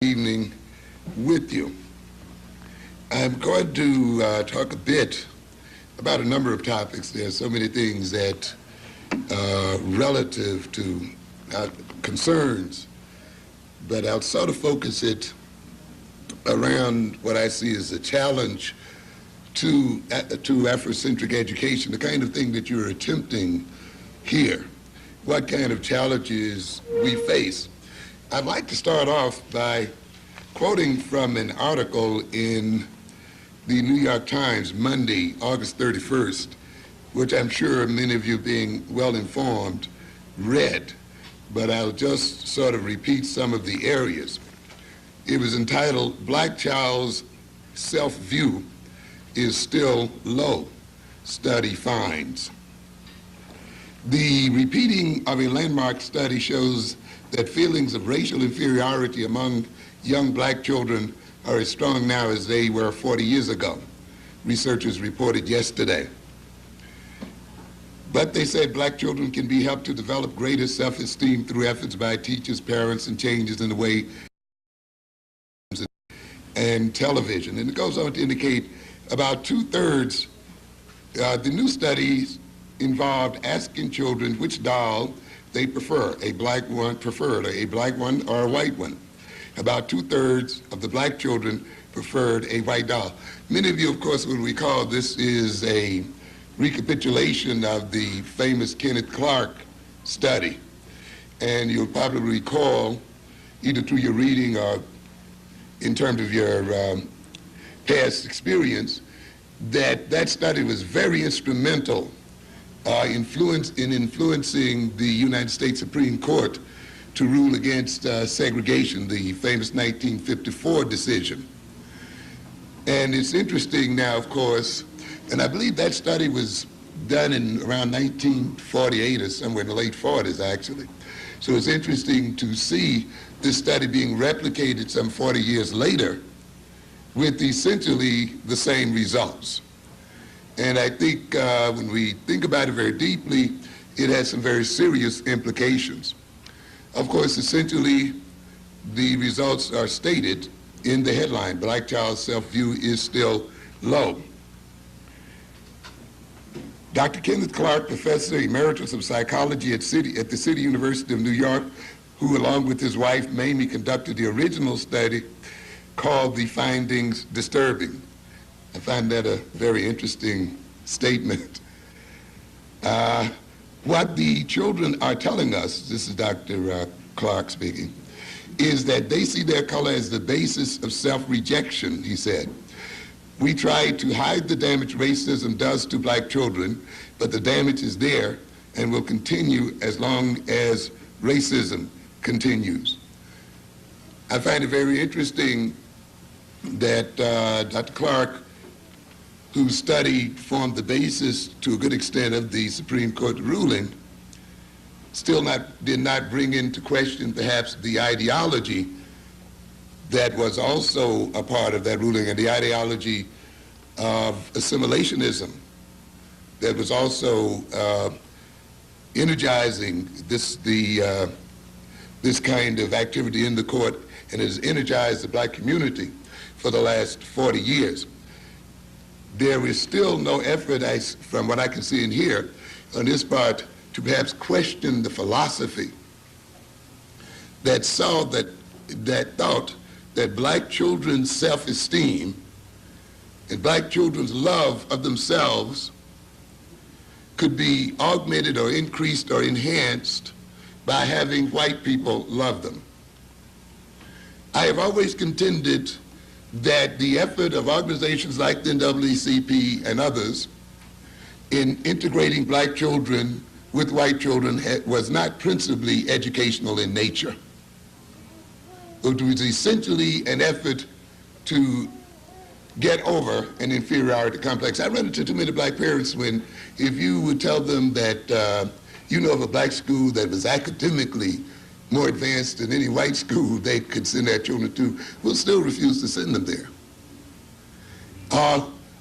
Evening with you. I'm going to talk a bit about a number of topics. There are so many things that relative to concerns, but I'll sort of focus it around what I see as a challenge to Afrocentric education, the kind of thing that you're attempting here, what kind of challenges we face. I'd like to start off by quoting from an article in the New York Times, Monday, August 31st, which I'm sure many of you, being well informed, read, but I'll just sort of repeat some of the areas. It was entitled, "Black Child's Self-View is Still Low, Study Finds." The repeating of a landmark study shows that feelings of racial inferiority among young black children are as strong now as they were 40 years ago, researchers reported yesterday. But they said black children can be helped to develop greater self-esteem through efforts by teachers, parents, and changes in the way and television. And it goes on to indicate about 2/3, the new studies involved asking children which doll they prefer, a black one preferred, a black one or a white one. About 2/3 of the black children preferred a white doll. Many of you, of course, will recall this is a recapitulation of the famous Kenneth Clark study. And you'll probably recall, either through your reading or in terms of your past experience, that that study was very instrumental in influencing the United States Supreme Court to rule against segregation, the famous 1954 decision. And it's interesting now, of course, and I believe that study was done in around 1948 or somewhere in the late 40s, actually. So it's interesting to see this study being replicated some 40 years later with essentially the same results. And I think when we think about it very deeply, it has some very serious implications. Of course, essentially, the results are stated in the headline, "Black Child's Self-View is Still Low." Dr. Kenneth Clark, Professor Emeritus of Psychology at the City University of New York, who along with his wife, Mamie, conducted the original study, called the findings disturbing. I find that a very interesting statement. What the children are telling us, this is Dr. Clark speaking, is that they see their color as the basis of self-rejection, he said. "We try to hide the damage racism does to black children, but the damage is there and will continue as long as racism continues." I find it very interesting that Dr. Clark, whose study formed the basis to a good extent of the Supreme Court ruling, did not bring into question perhaps the ideology that was also a part of that ruling, and the ideology of assimilationism that was also energizing this kind of activity in the court, and has energized the black community for the last 40 years. There is still no effort, from what I can see and hear, on this part to perhaps question the philosophy that thought that black children's self-esteem and black children's love of themselves could be augmented or increased or enhanced by having white people love them. I have always contended that the effort of organizations like the NAACP and others in integrating black children with white children was not principally educational in nature. It was essentially an effort to get over an inferiority complex. I run into too many black parents when, if you would tell them that you know of a black school that was academically more advanced than any white school they could send their children to, will still refuse to send them there.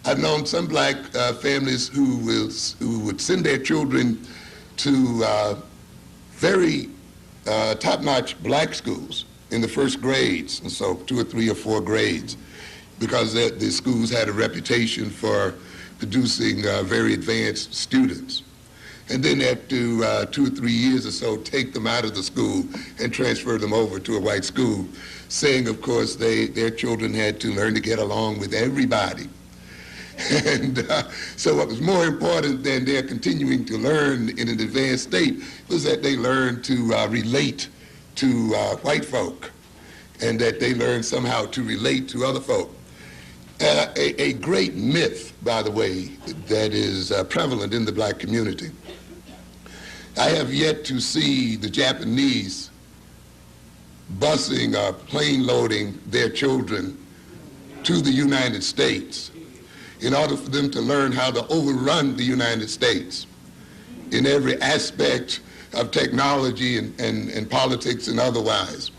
I've known some black families who would send their children to very top-notch black schools, in the first grades, and so 2 or 3 or 4 grades, because the schools had a reputation for producing very advanced students. And then after 2 or 3 years or so, take them out of the school and transfer them over to a white school, saying, of course, their children had to learn to get along with everybody. And so what was more important than their continuing to learn in an advanced state was that they learned to relate to white folk, and that they learned somehow to relate to other folk. A great myth, by the way, that is prevalent in the black community. I have yet to see the Japanese busing or plane loading their children to the United States in order for them to learn how to overrun the United States in every aspect of technology and politics and otherwise.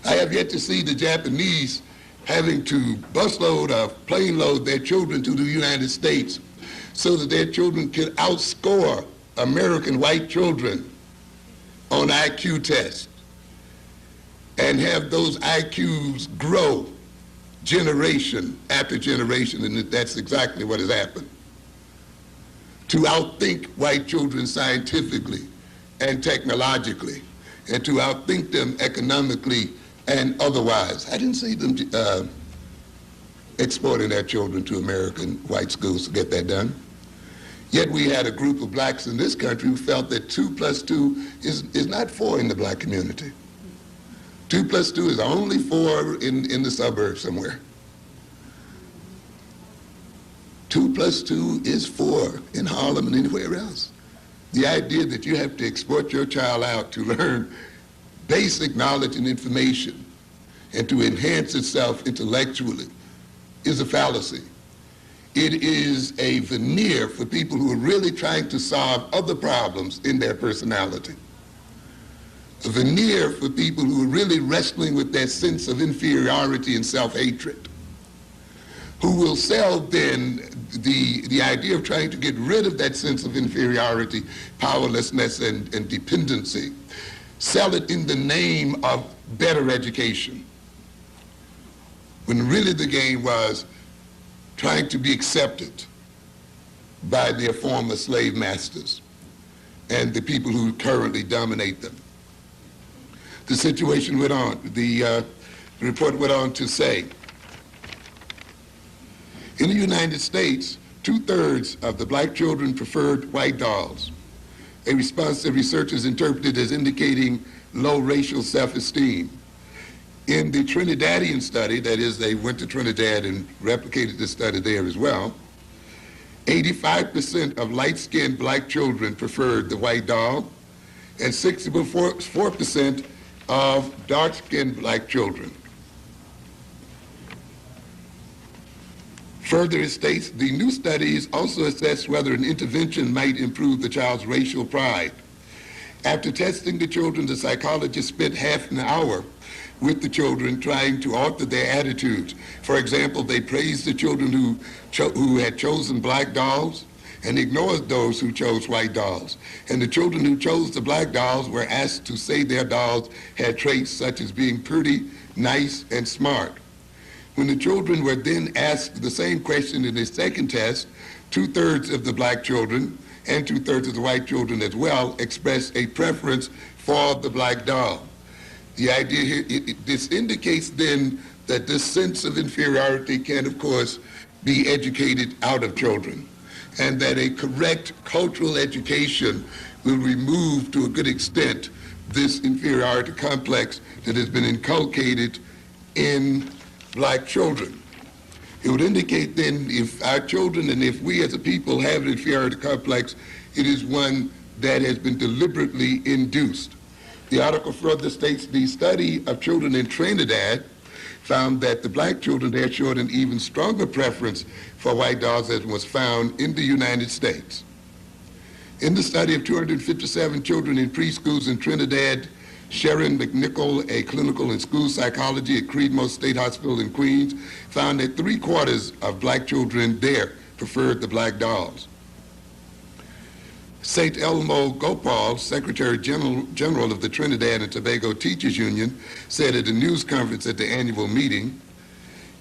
I have yet to see the Japanese having to busload or plane load their children to the United States so that their children can outscore American white children on IQ tests and have those IQs grow generation after generation, and that's exactly what has happened. To outthink white children scientifically and technologically, and to outthink them economically and otherwise. I didn't see them exporting their children to American white schools to get that done. Yet we had a group of blacks in this country who felt that 2 plus 2 is not 4 in the black community. 2 plus 2 is only 4 in the suburbs somewhere. 2 plus 2 is 4 in Harlem and anywhere else. The idea that you have to export your child out to learn basic knowledge and information and to enhance itself intellectually is a fallacy. It is a veneer for people who are really trying to solve other problems in their personality. A veneer for people who are really wrestling with their sense of inferiority and self-hatred, who will sell then the idea of trying to get rid of that sense of inferiority, powerlessness, and dependency, sell it in the name of better education, when really the game was trying to be accepted by their former slave masters and the people who currently dominate them. The situation went on. The report went on to say, in the United States, 2/3 of the black children preferred white dolls, a response that researchers interpreted as indicating low racial self-esteem. In the Trinidadian study, that is, they went to Trinidad and replicated the study there as well, 85% of light-skinned black children preferred the white doll, and 64% of dark-skinned black children. Further, it states, the new studies also assess whether an intervention might improve the child's racial pride. After testing the children, the psychologist spent half an hour with the children trying to alter their attitudes. For example, they praised the children who had chosen black dolls and ignored those who chose white dolls. And the children who chose the black dolls were asked to say their dolls had traits such as being pretty, nice, and smart. When the children were then asked the same question in the second test, 2/3 of the black children and 2/3 of the white children as well expressed a preference for the black doll. The idea here, this indicates then that this sense of inferiority can, of course, be educated out of children, and that a correct cultural education will remove, to a good extent, this inferiority complex that has been inculcated in black children. It would indicate then if our children and if we as a people have an inferiority complex, it is one that has been deliberately induced. The article further states the study of children in Trinidad found that the black children there showed an even stronger preference for white dolls than was found in the United States. In the study of 257 children in preschools in Trinidad, Sharon McNichol, a clinical and school psychologist at Creedmoor State Hospital in Queens, found that 3/4 of black children there preferred the black dolls. St. Elmo Gopal, Secretary General of the Trinidad and Tobago Teachers Union, said at a news conference at the annual meeting,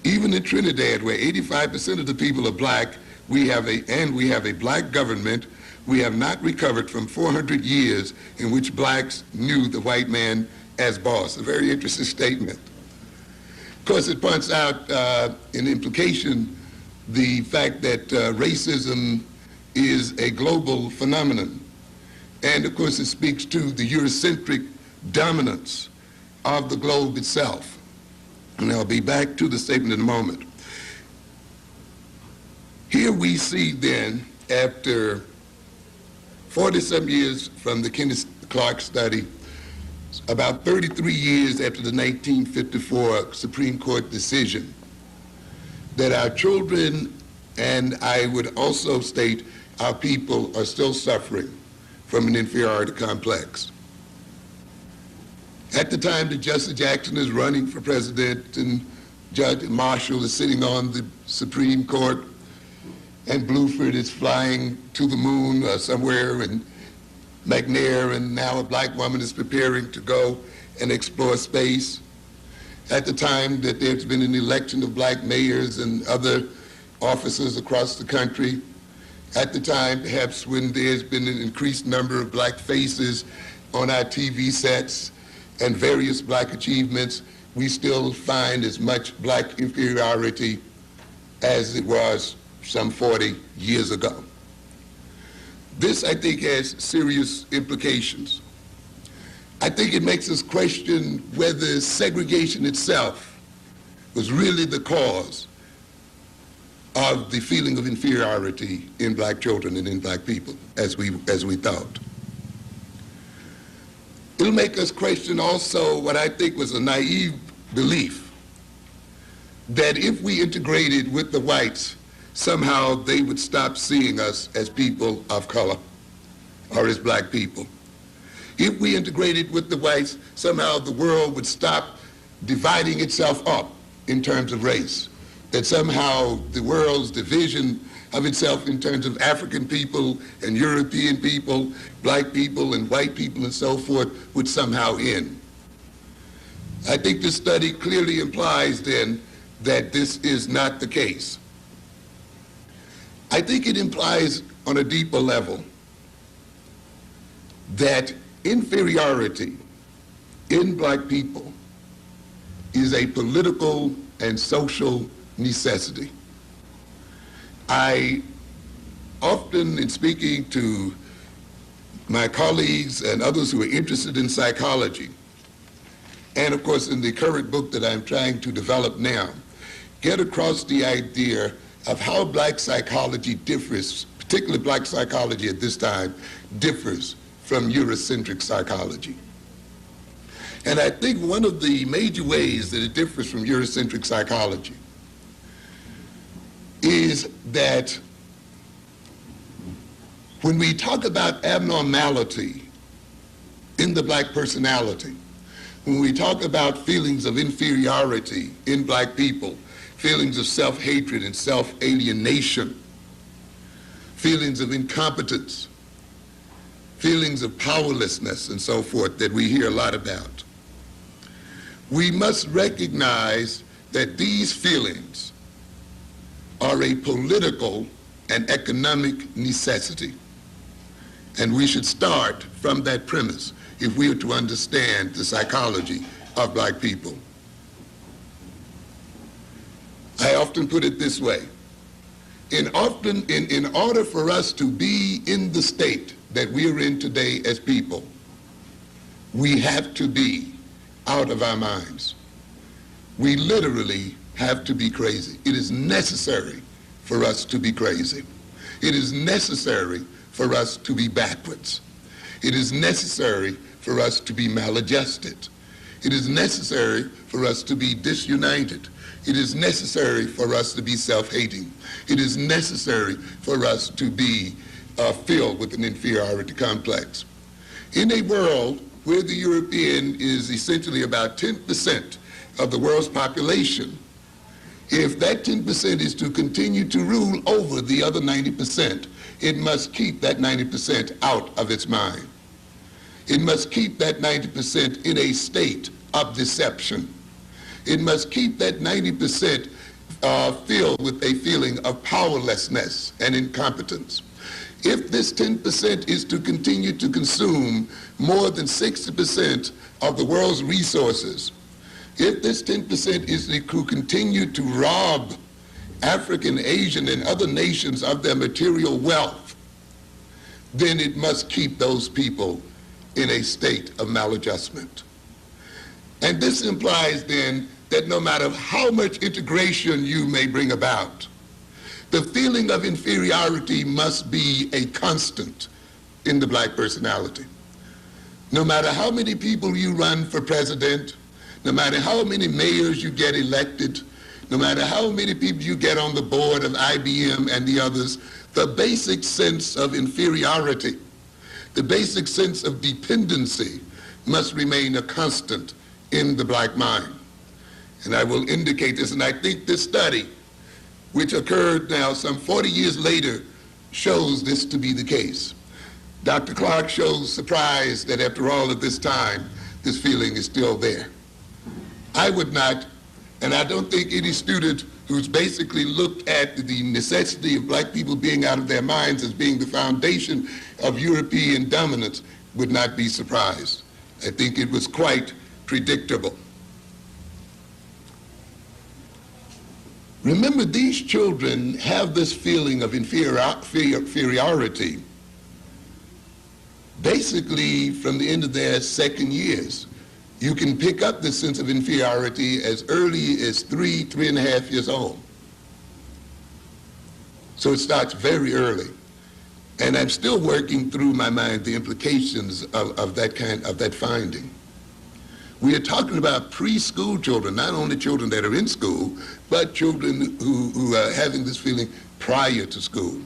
even in Trinidad, where 85% of the people are black, we have a black government, we have not recovered from 400 years in which blacks knew the white man as boss. A very interesting statement. Of course, it points out in implication the fact that racism is a global phenomenon. And of course, it speaks to the Eurocentric dominance of the globe itself. And I'll be back to the statement in a moment. Here we see then, after 40-some years from the Kenneth Clark study, about 33 years after the 1954 Supreme Court decision, that our children, and I would also state our people, are still suffering from an inferiority complex. At the time that Justice Jackson is running for president and Judge Marshall is sitting on the Supreme Court and Bluford is flying to the moon somewhere in McNair, and now a black woman is preparing to go and explore space. At the time that there's been an election of black mayors and other officers across the country, at the time perhaps when there's been an increased number of black faces on our TV sets and various black achievements, we still find as much black inferiority as it was some 40 years ago. This, I think, has serious implications. I think it makes us question whether segregation itself was really the cause of the feeling of inferiority in black children and in black people, as we thought. It'll make us question also what I think was a naive belief that if we integrated with the whites, somehow they would stop seeing us as people of color or as black people. If we integrated with the whites, somehow the world would stop dividing itself up in terms of race, that somehow the world's division of itself in terms of African people and European people, black people and white people and so forth would somehow end. I think this study clearly implies then that this is not the case. I think it implies on a deeper level that inferiority in black people is a political and social necessity. I often, in speaking to my colleagues and others who are interested in psychology, and of course in the current book that I'm trying to develop now, get across the idea of how black psychology differs, particularly black psychology at this time, differs from Eurocentric psychology. And I think one of the major ways that it differs from Eurocentric psychology is that when we talk about abnormality in the black personality, when we talk about feelings of inferiority in black people, feelings of self-hatred and self-alienation, feelings of incompetence, feelings of powerlessness and so forth that we hear a lot about, we must recognize that these feelings are a political and economic necessity. And we should start from that premise if we are to understand the psychology of black people. I often put it this way. In order for us to be in the state that we are in today as people, we have to be out of our minds. We literally have to be crazy. It is necessary for us to be crazy. It is necessary for us to be backwards. It is necessary for us to be maladjusted. It is necessary for us to be disunited. It is necessary for us to be self-hating. It is necessary for us to be filled with an inferiority complex. In a world where the European is essentially about 10% of the world's population, If that 10% is to continue to rule over the other 90%, it must keep that 90% out of its mind. It must keep that 90% in a state of deception. It must keep that 90% filled with a feeling of powerlessness and incompetence. If this 10% is to continue to consume more than 60% of the world's resources, if this 10% is to continue to rob African, Asian, and other nations of their material wealth, then it must keep those people in a state of maladjustment. And this implies then that no matter how much integration you may bring about, the feeling of inferiority must be a constant in the black personality. No matter how many people you run for president, no matter how many mayors you get elected, no matter how many people you get on the board of IBM and the others, the basic sense of inferiority, the basic sense of dependency must remain a constant in the black mind. And I will indicate this, and I think this study, which occurred now some 40 years later, shows this to be the case. Dr. Clark shows surprise that after all of this time, this feeling is still there. I would not, and I don't think any student who's basically looked at the necessity of black people being out of their minds as being the foundation of European dominance would not be surprised. I think it was quite predictable. Remember, these children have this feeling of inferiority basically from the end of their second years. You can pick up this sense of inferiority as early as 3.5 years old. So it starts very early. And I'm still working through my mind the implications of that finding. We are talking about preschool children, not only children that are in school, but children who are having this feeling prior to school.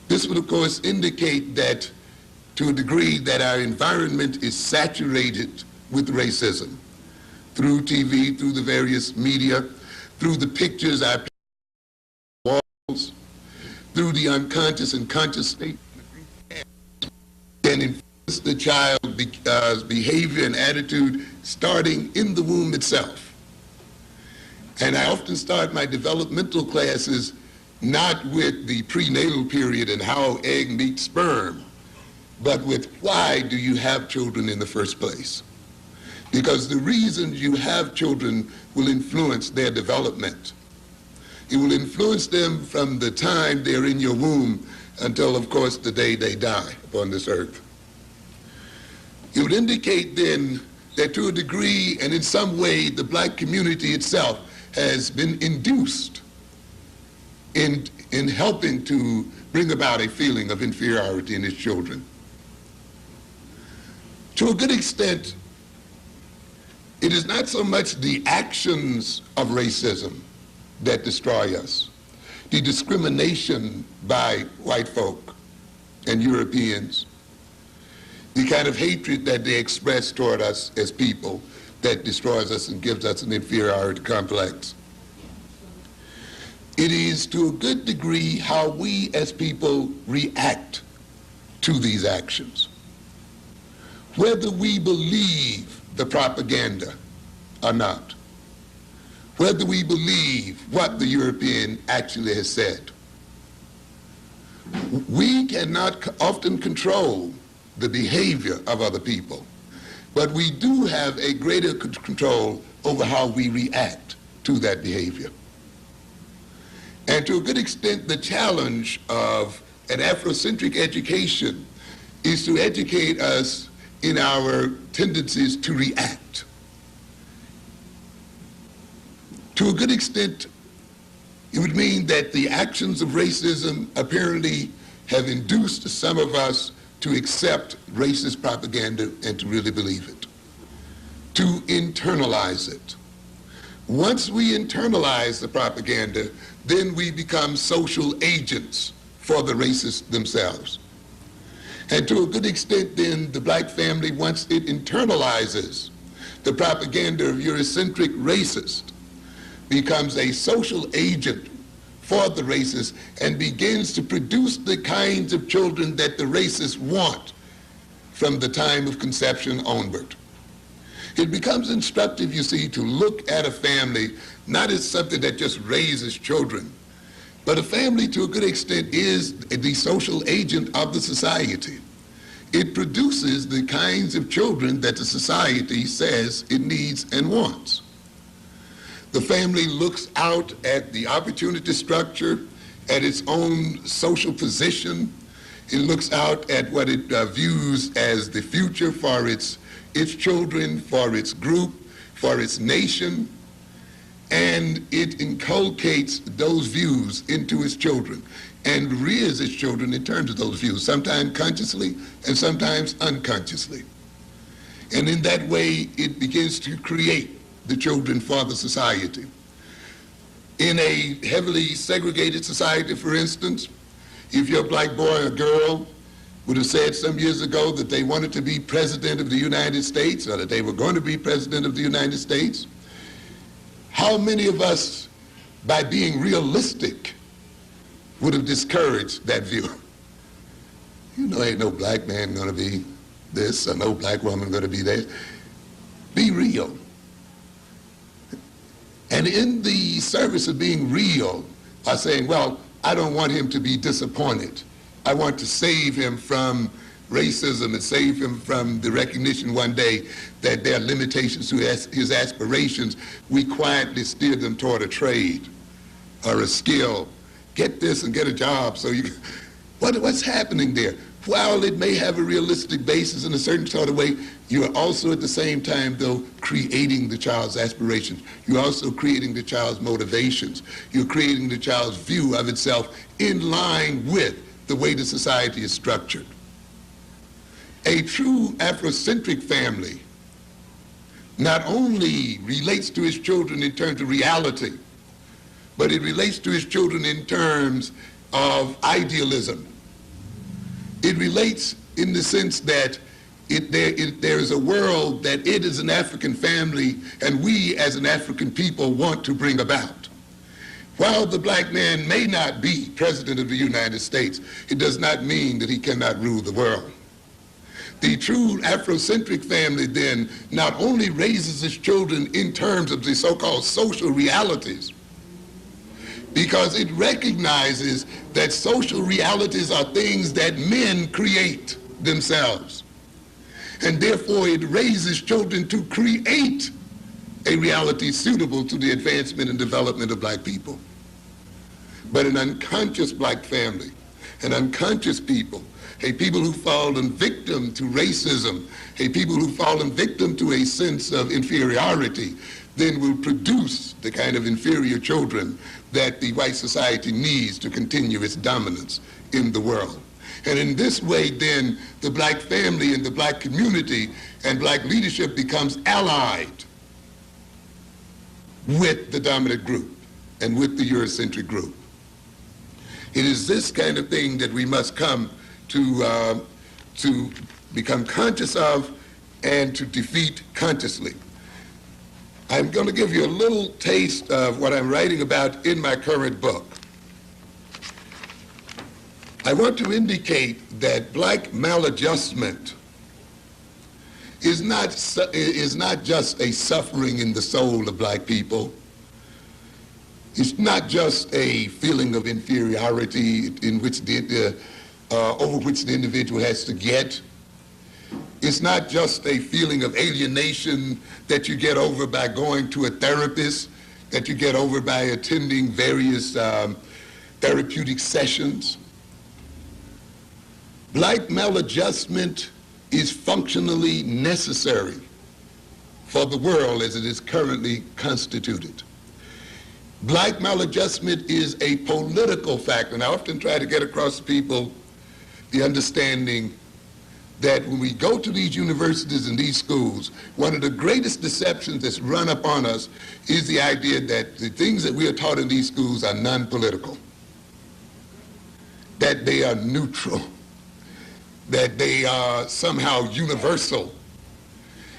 This would, of course, indicate that to a degree that our environment is saturated with racism through TV, through the various media, through the pictures our walls, through the unconscious and conscious state, can influence the child's behavior and attitude starting in the womb itself. And I often start my developmental classes not with the prenatal period and how egg meets sperm, but with why do you have children in the first place? Because the reasons you have children will influence their development. It will influence them from the time they're in your womb until, of course, the day they die upon this earth. It would indicate then that to a degree and in some way the black community itself has been induced in helping to bring about a feeling of inferiority in its children. To a good extent, it is not so much the actions of racism that destroy us, the discrimination by white folk and Europeans, the kind of hatred that they express toward us as people that destroys us and gives us an inferiority complex. It is to a good degree how we as people react to these actions. Whether we believe the propaganda or not, whether we believe what the European actually has said. We cannot often control the behavior of other people, but we do have a greater control over how we react to that behavior. And to a good extent, the challenge of an Afrocentric education is to educate us in our tendencies to react. To a good extent, it would mean that the actions of racism apparently have induced some of us to accept racist propaganda and to really believe it, to internalize it. Once we internalize the propaganda, then we become social agents for the racists themselves. And to a good extent, then, the black family, once it internalizes the propaganda of Eurocentric racists, becomes a social agent for the racists and begins to produce the kinds of children that the racists want from the time of conception onward. It becomes instructive, you see, to look at a family not as something that just raises children, but a family to a good extent is the social agent of the society. It produces the kinds of children that the society says it needs and wants. The family looks out at the opportunity structure, at its own social position. It looks out at what it views as the future for its children, for its group, for its nation, and it inculcates those views into its children and rears its children in terms of those views, sometimes consciously and sometimes unconsciously. And in that way, it begins to create the children for the society. In a heavily segregated society, for instance, if your black boy or girl would have said some years ago that they wanted to be president of the United States or that they were going to be president of the United States, how many of us, by being realistic, would have discouraged that view? You know, ain't no black man going to be this or no black woman going to be that. Be real. And in the service of being real, by saying, well, I don't want him to be disappointed. I want to save him from racism and save him from the recognition one day that there are limitations to his aspirations. We quietly steer them toward a trade or a skill. Get this and get a job. So what's happening there? While it may have a realistic basis in a certain sort of way, you are also at the same time, though, creating the child's aspirations. You're also creating the child's motivations. You're creating the child's view of itself in line with the way the society is structured. A true Afrocentric family not only relates to its children in terms of reality, but it relates to its children in terms of idealism. It relates in the sense that there is a world that it as an African family and we as an African people want to bring about. While the black man may not be president of the United States, it does not mean that he cannot rule the world. The true Afrocentric family then not only raises its children in terms of the so-called social realities, because it recognizes that social realities are things that men create themselves. And therefore it raises children to create a reality suitable to the advancement and development of black people. But an unconscious black family, an unconscious people, a people who fallen victim to racism, a people who fallen victim to a sense of inferiority, then will produce the kind of inferior children that the white society needs to continue its dominance in the world. And in this way, then, the black family and the black community and black leadership becomes allied with the dominant group and with the Eurocentric group. It is this kind of thing that we must come to become conscious of and to defeat consciously. I'm going to give you a little taste of what I'm writing about in my current book. I want to indicate that black maladjustment is not just a suffering in the soul of black people. It's not just a feeling of inferiority in which over which the individual has to get. It's not just a feeling of alienation that you get over by going to a therapist, that you get over by attending various therapeutic sessions. Black maladjustment is functionally necessary for the world as it is currently constituted. Black maladjustment is a political factor, and I often try to get across to people the understanding that when we go to these universities and these schools, one of the greatest deceptions that's run upon us is the idea that the things that we are taught in these schools are non-political, that they are neutral, that they are somehow universal.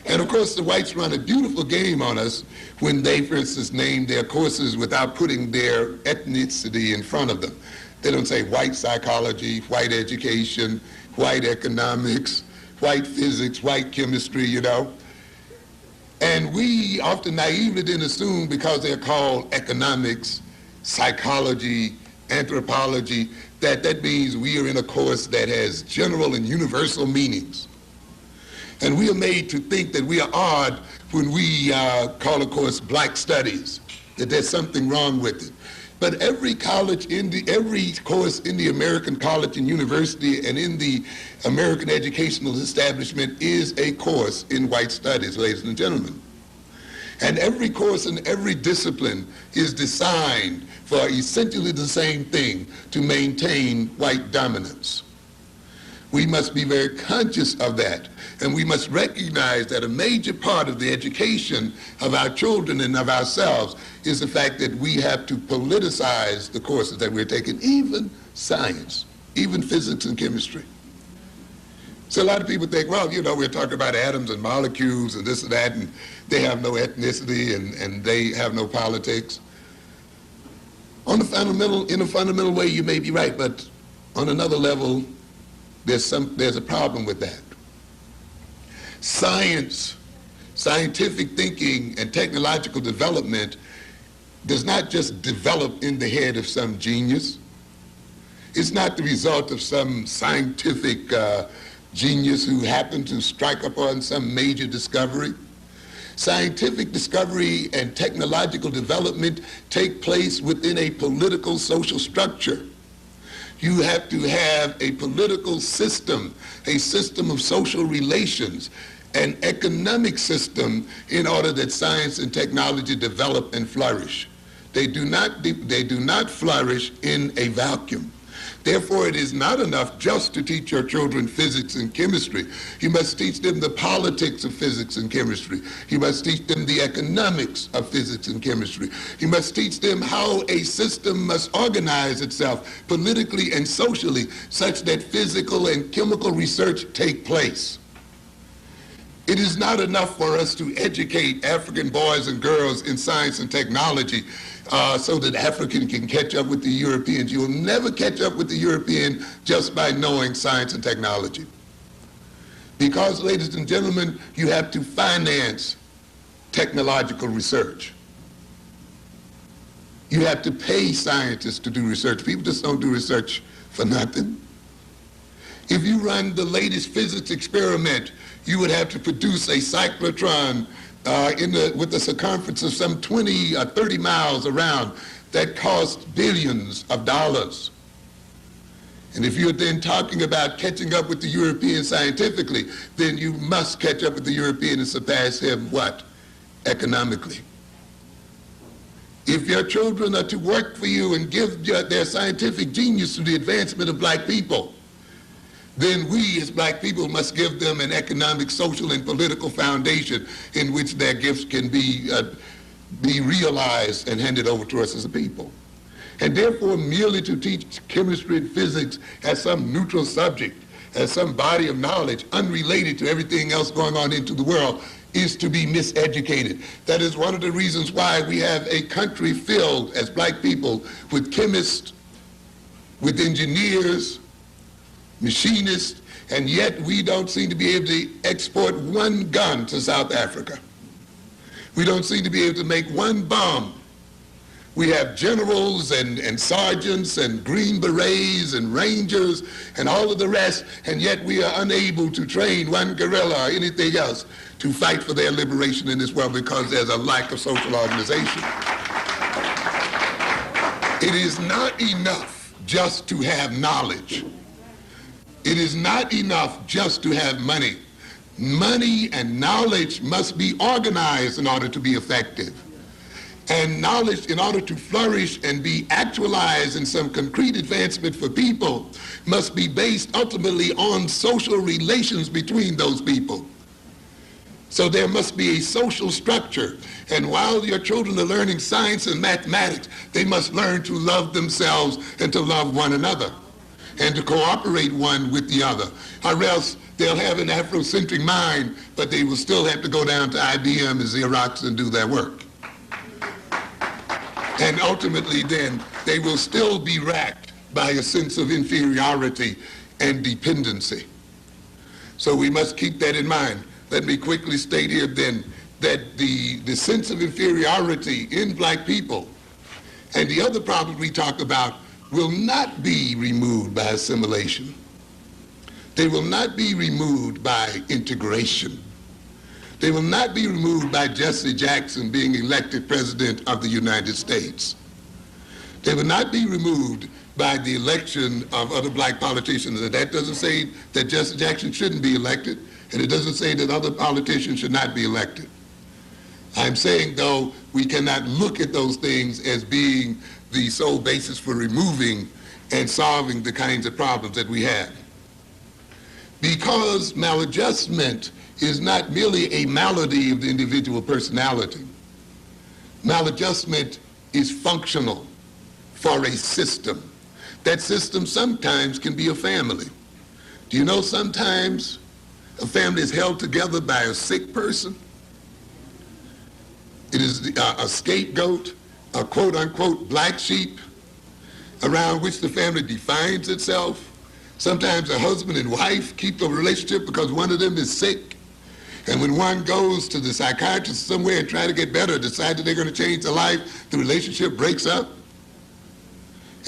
And of course, the whites run a beautiful game on us when they, for instance, name their courses without putting their ethnicity in front of them. They don't say white psychology, white education, white economics, white physics, white chemistry, you know. And we often naively then assume because they're called economics, psychology, anthropology, that means we are in a course that has general and universal meanings. And we are made to think that we are odd when we call a course Black Studies, that there's something wrong with it. But every course in the American college and university and in the American educational establishment is a course in white studies, ladies and gentlemen. And every course in every discipline is designed for essentially the same thing, to maintain white dominance. We must be very conscious of that, and we must recognize that a major part of the education of our children and of ourselves is the fact that we have to politicize the courses that we're taking, even science, even physics and chemistry. So a lot of people think, well, you know, we're talking about atoms and molecules and this and that, and they have no ethnicity and they have no politics. In a fundamental way, you may be right, but on another level, there's a problem with that. Science, scientific thinking, and technological development does not just develop in the head of some genius. It's not the result of some scientific genius who happened to strike upon some major discovery. Scientific discovery and technological development take place within a political social structure. You have to have a political system, a system of social relations, an economic system in order that science and technology develop and flourish. They do not flourish in a vacuum. Therefore, it is not enough just to teach your children physics and chemistry. You must teach them the politics of physics and chemistry. You must teach them the economics of physics and chemistry. You must teach them how a system must organize itself politically and socially such that physical and chemical research take place. It is not enough for us to educate African boys and girls in science and technology so that African can catch up with the Europeans. You will never catch up with the European just by knowing science and technology. Because, ladies and gentlemen, you have to finance technological research. You have to pay scientists to do research. People just don't do research for nothing. If you run the latest physics experiment, you would have to produce a cyclotron with a circumference of some 20 or 30 miles around that costs billions of dollars. And if you're then talking about catching up with the European scientifically, then you must catch up with the European and surpass him, what? Economically. If your children are to work for you and give their scientific genius to the advancement of black people, then we as black people must give them an economic, social, and political foundation in which their gifts can be realized and handed over to us as a people. And therefore, merely to teach chemistry and physics as some neutral subject, as some body of knowledge unrelated to everything else going on into the world, is to be miseducated. That is one of the reasons why we have a country filled, as black people, with chemists, with engineers, machinists, and yet we don't seem to be able to export one gun to South Africa. We don't seem to be able to make one bomb. We have generals and sergeants and Green Berets and Rangers and all of the rest, and yet we are unable to train one guerrilla or anything else to fight for their liberation in this world because there's a lack of social organization. It is not enough just to have knowledge. It is not enough just to have money. Money and knowledge must be organized in order to be effective. And knowledge, in order to flourish and be actualized in some concrete advancement for people, must be based ultimately on social relations between those people. So there must be a social structure. And while your children are learning science and mathematics, they must learn to love themselves and to love one another. and to cooperate one with the other, or else they'll have an Afrocentric mind, but they will still have to go down to IBM and Xerox and do their work. And ultimately then, they will still be racked by a sense of inferiority and dependency. So we must keep that in mind. Let me quickly state here then that the sense of inferiority in black people and the other problems we talk about will not be removed by assimilation. They will not be removed by integration. They will not be removed by Jesse Jackson being elected president of the United States. They will not be removed by the election of other black politicians. And that doesn't say that Jesse Jackson shouldn't be elected, and it doesn't say that other politicians should not be elected. I'm saying, though, we cannot look at those things as being the sole basis for removing and solving the kinds of problems that we have. Because maladjustment is not merely a malady of the individual personality. Maladjustment is functional for a system. That system sometimes can be a family. Do you know sometimes a family is held together by a sick person? It is a scapegoat, a quote-unquote black sheep around which the family defines itself. Sometimes a husband and wife keep a relationship because one of them is sick. And when one goes to the psychiatrist somewhere and try to get better, decide that they're going to change their life, the relationship breaks up.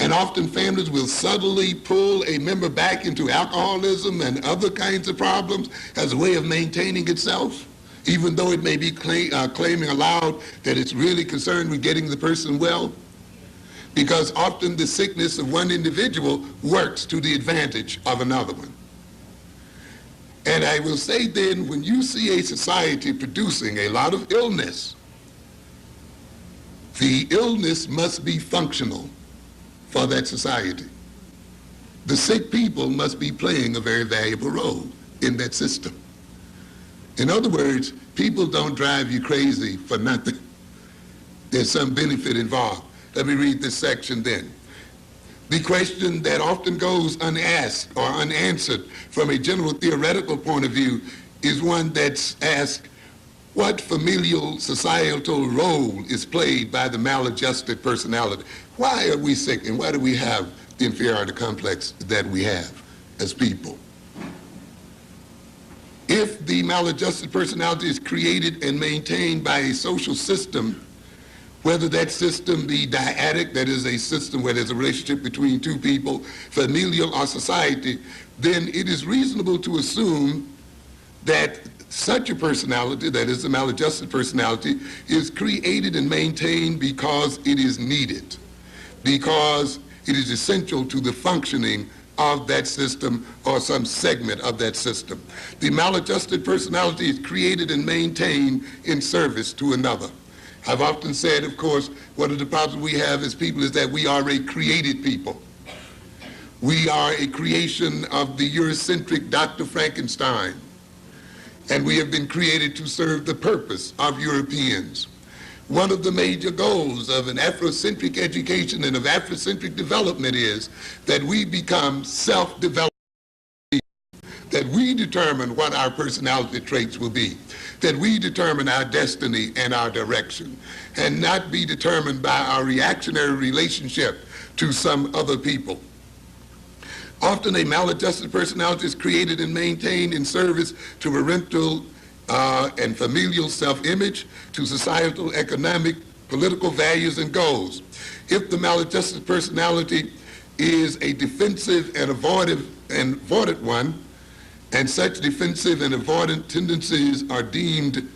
And often families will subtly pull a member back into alcoholism and other kinds of problems as a way of maintaining itself, even though it may be claiming aloud that it's really concerned with getting the person well. Because often the sickness of one individual works to the advantage of another one. And I will say then, when you see a society producing a lot of illness, the illness must be functional for that society. The sick people must be playing a very valuable role in that system. In other words, people don't drive you crazy for nothing. There's some benefit involved. Let me read this section then. The question that often goes unasked or unanswered from a general theoretical point of view is one that's asked, what familial societal role is played by the maladjusted personality? Why are we sick, and why do we have the inferiority complex that we have as people? If the maladjusted personality is created and maintained by a social system, whether that system be dyadic, that is a system where there's a relationship between two people, familial or society, then it is reasonable to assume that such a personality, that is the maladjusted personality, is created and maintained because it is needed, because it is essential to the functioning of that system or some segment of that system. The maladjusted personality is created and maintained in service to another. I've often said, of course, one of the problems we have as people is that we are a created people. We are a creation of the Eurocentric Dr. Frankenstein, and we have been created to serve the purpose of Europeans. One of the major goals of an Afrocentric education and of Afrocentric development is that we become self-developed, that we determine what our personality traits will be, that we determine our destiny and our direction, and not be determined by our reactionary relationship to some other people. Often a maladjusted personality is created and maintained in service to parental and familial self-image, to societal, economic, political values and goals. If the maladjusted personality is a defensive and avoidant one, and such defensive and avoidant tendencies are deemed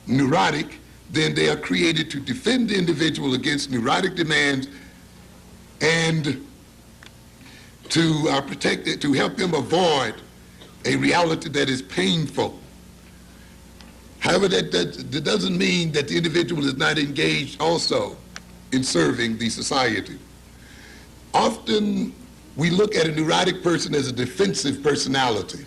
neurotic, then they are created to defend the individual against neurotic demands and to protect it, to help him avoid a reality that is painful. However, that doesn't mean that the individual is not engaged also in serving the society. Often we look at a neurotic person as a defensive personality,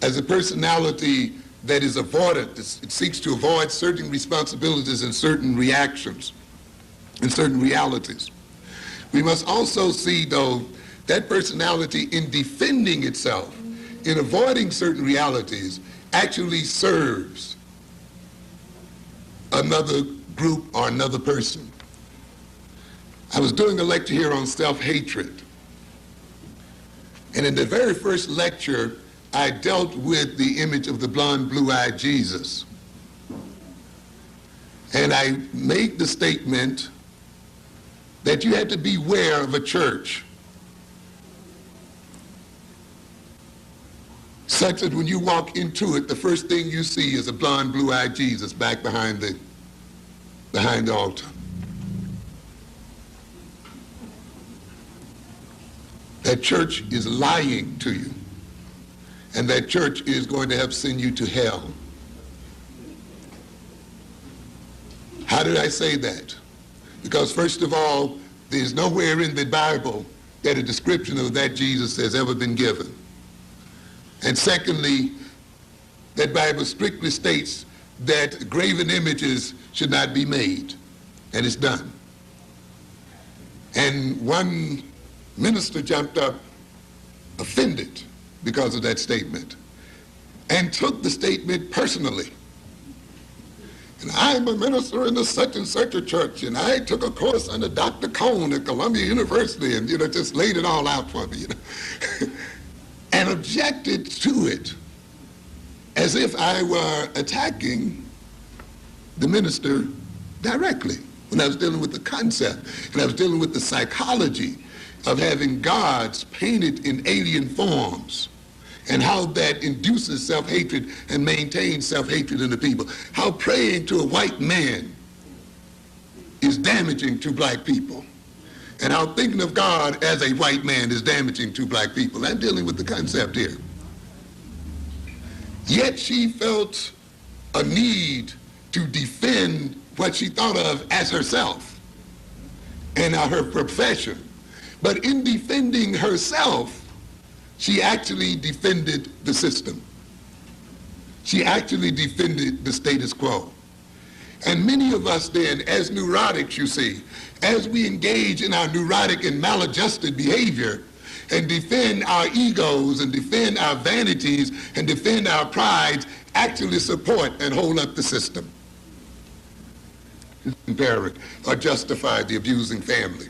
as a personality that is avoidant. It seeks to avoid certain responsibilities and certain reactions and certain realities. We must also see, though, that personality, in defending itself, in avoiding certain realities, actually serves another group or another person. I was doing a lecture here on self-hatred. And in the very first lecture, I dealt with the image of the blonde, blue-eyed Jesus. And I made the statement that you had to beware of a church such that when you walk into it, the first thing you see is a blonde, blue-eyed Jesus back behind the altar. That church is lying to you, and that church is going to have send you to hell. How did I say that? Because first of all, there's nowhere in the Bible that a description of that Jesus has ever been given. And secondly, that Bible strictly states that graven images should not be made, and it's done. And one minister jumped up offended because of that statement and took the statement personally. And I'm a minister in the such and such a church, and I took a course under Dr. Cone at Columbia University, and just laid it all out for me, and objected to it as if I were attacking the minister directly, when I was dealing with the concept, and I was dealing with the psychology of having gods painted in alien forms, and how that induces self-hatred and maintains self-hatred in the people. How praying to a white man is damaging to black people, and how thinking of God as a white man is damaging to black people. I'm dealing with the concept here. Yet she felt a need to defend what she thought of as herself and her profession. But in defending herself, she actually defended the system. She actually defended the status quo. And many of us then, as neurotics, you see, as we engage in our neurotic and maladjusted behavior and defend our egos and defend our vanities and defend our prides, actually support and hold up the system. Parent or justify the abusing family.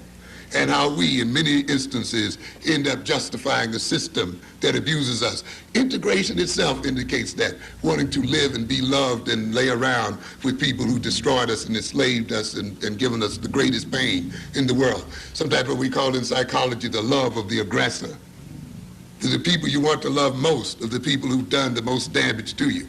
And how we, in many instances, end up justifying the system that abuses us. Integration itself indicates that, wanting to live and be loved and lay around with people who destroyed us and enslaved us and given us the greatest pain in the world. Sometimes what we call in psychology the love of the aggressor. The people you want to love most are the people who've done the most damage to you.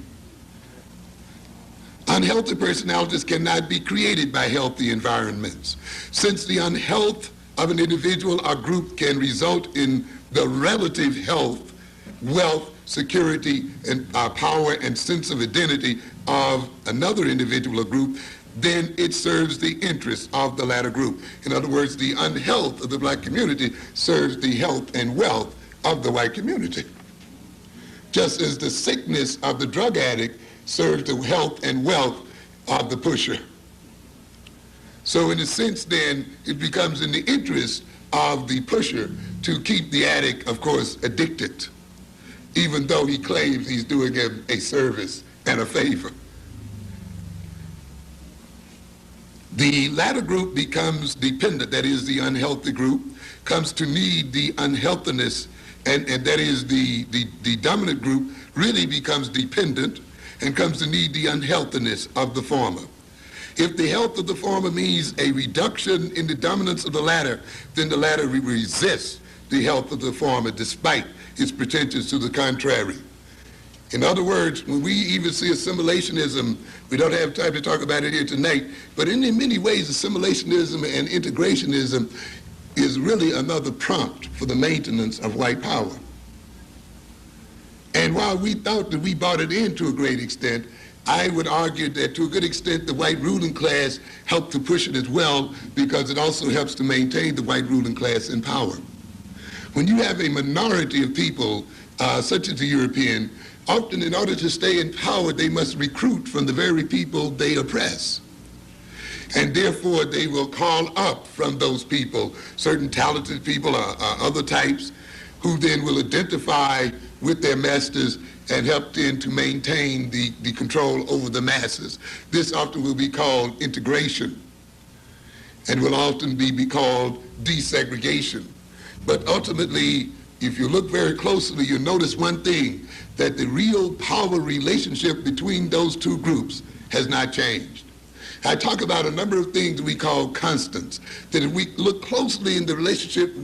Unhealthy personalities cannot be created by healthy environments. Since the unhealth of an individual or group can result in the relative health, wealth, security, and power and sense of identity of another individual or group, then it serves the interests of the latter group. In other words, the unhealth of the black community serves the health and wealth of the white community. Just as the sickness of the drug addict serves the health and wealth of the pusher. So in a sense, then, it becomes in the interest of the pusher to keep the addict, of course, addicted, even though he claims he's doing him a service and a favor. The latter group becomes dependent, that is, the unhealthy group, comes to need the unhealthiness, and that is the dominant group really becomes dependent and comes to need the unhealthiness of the former. If the health of the former means a reduction in the dominance of the latter, then the latter resists the health of the former despite its pretensions to the contrary. In other words, when we even see assimilationism, we don't have time to talk about it here tonight, but in many ways assimilationism and integrationism is really another prompt for the maintenance of white power. And while we thought that we bought it in to a great extent, I would argue that to a good extent the white ruling class helped to push it as well, because it also helps to maintain the white ruling class in power. When you have a minority of people, such as the European, often in order to stay in power they must recruit from the very people they oppress. And therefore, they will call up from those people certain talented people or other types who then will identify with their masters and help then to maintain the control over the masses. This often will be called integration and will often be called desegregation. But ultimately, if you look very closely, you'll notice one thing, that the real power relationship between those two groups has not changed. I talk about a number of things we call constants, that if we look closely in the relationship,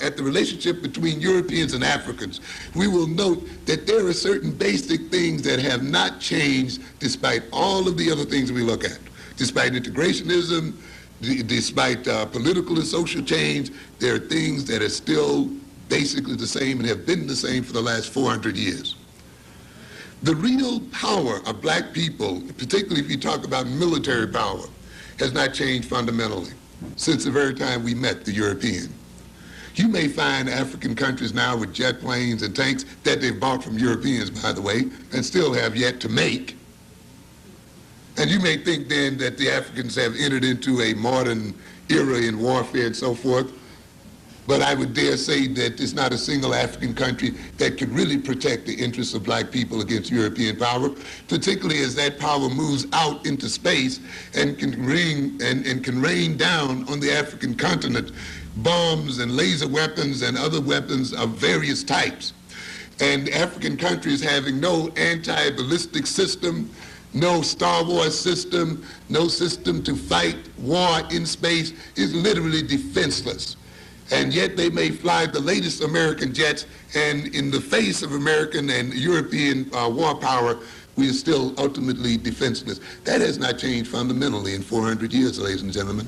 at the relationship between Europeans and Africans, we will note that there are certain basic things that have not changed despite all of the other things we look at. Despite integrationism, despite political and social change, there are things that are still basically the same and have been the same for the last 400 years. The real power of black people, particularly if you talk about military power, has not changed fundamentally since the very time we met the European. You may find African countries now with jet planes and tanks that they've bought from Europeans, by the way, and still have yet to make. And you may think then that the Africans have entered into a modern era in warfare and so forth. But I would dare say that there's not a single African country that could really protect the interests of black people against European power, particularly as that power moves out into space and can rain down on the African continent bombs and laser weapons and other weapons of various types. And African countries having no anti-ballistic system, no Star Wars system, no system to fight war in space, is literally defenseless. And yet they may fly the latest American jets, and in the face of American and European war power, we are still ultimately defenseless. That has not changed fundamentally in 400 years, ladies and gentlemen.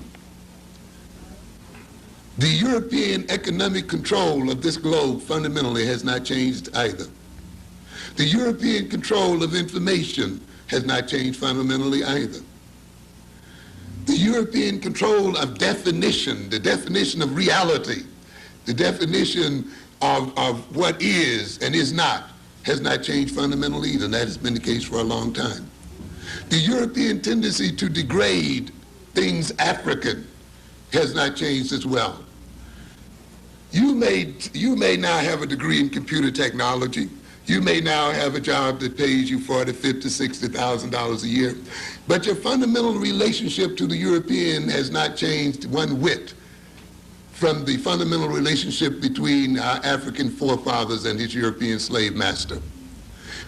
The European economic control of this globe fundamentally has not changed either. The European control of information has not changed fundamentally either. The European control of definition, the definition of reality, the definition of what is and is not, has not changed fundamentally either, and that has been the case for a long time. The European tendency to degrade things African has not changed as well. You may now have a degree in computer technology. You may now have a job that pays you $40,000, $50,000, $60,000 a year, but your fundamental relationship to the European has not changed one whit from the fundamental relationship between our African forefathers and his European slave master.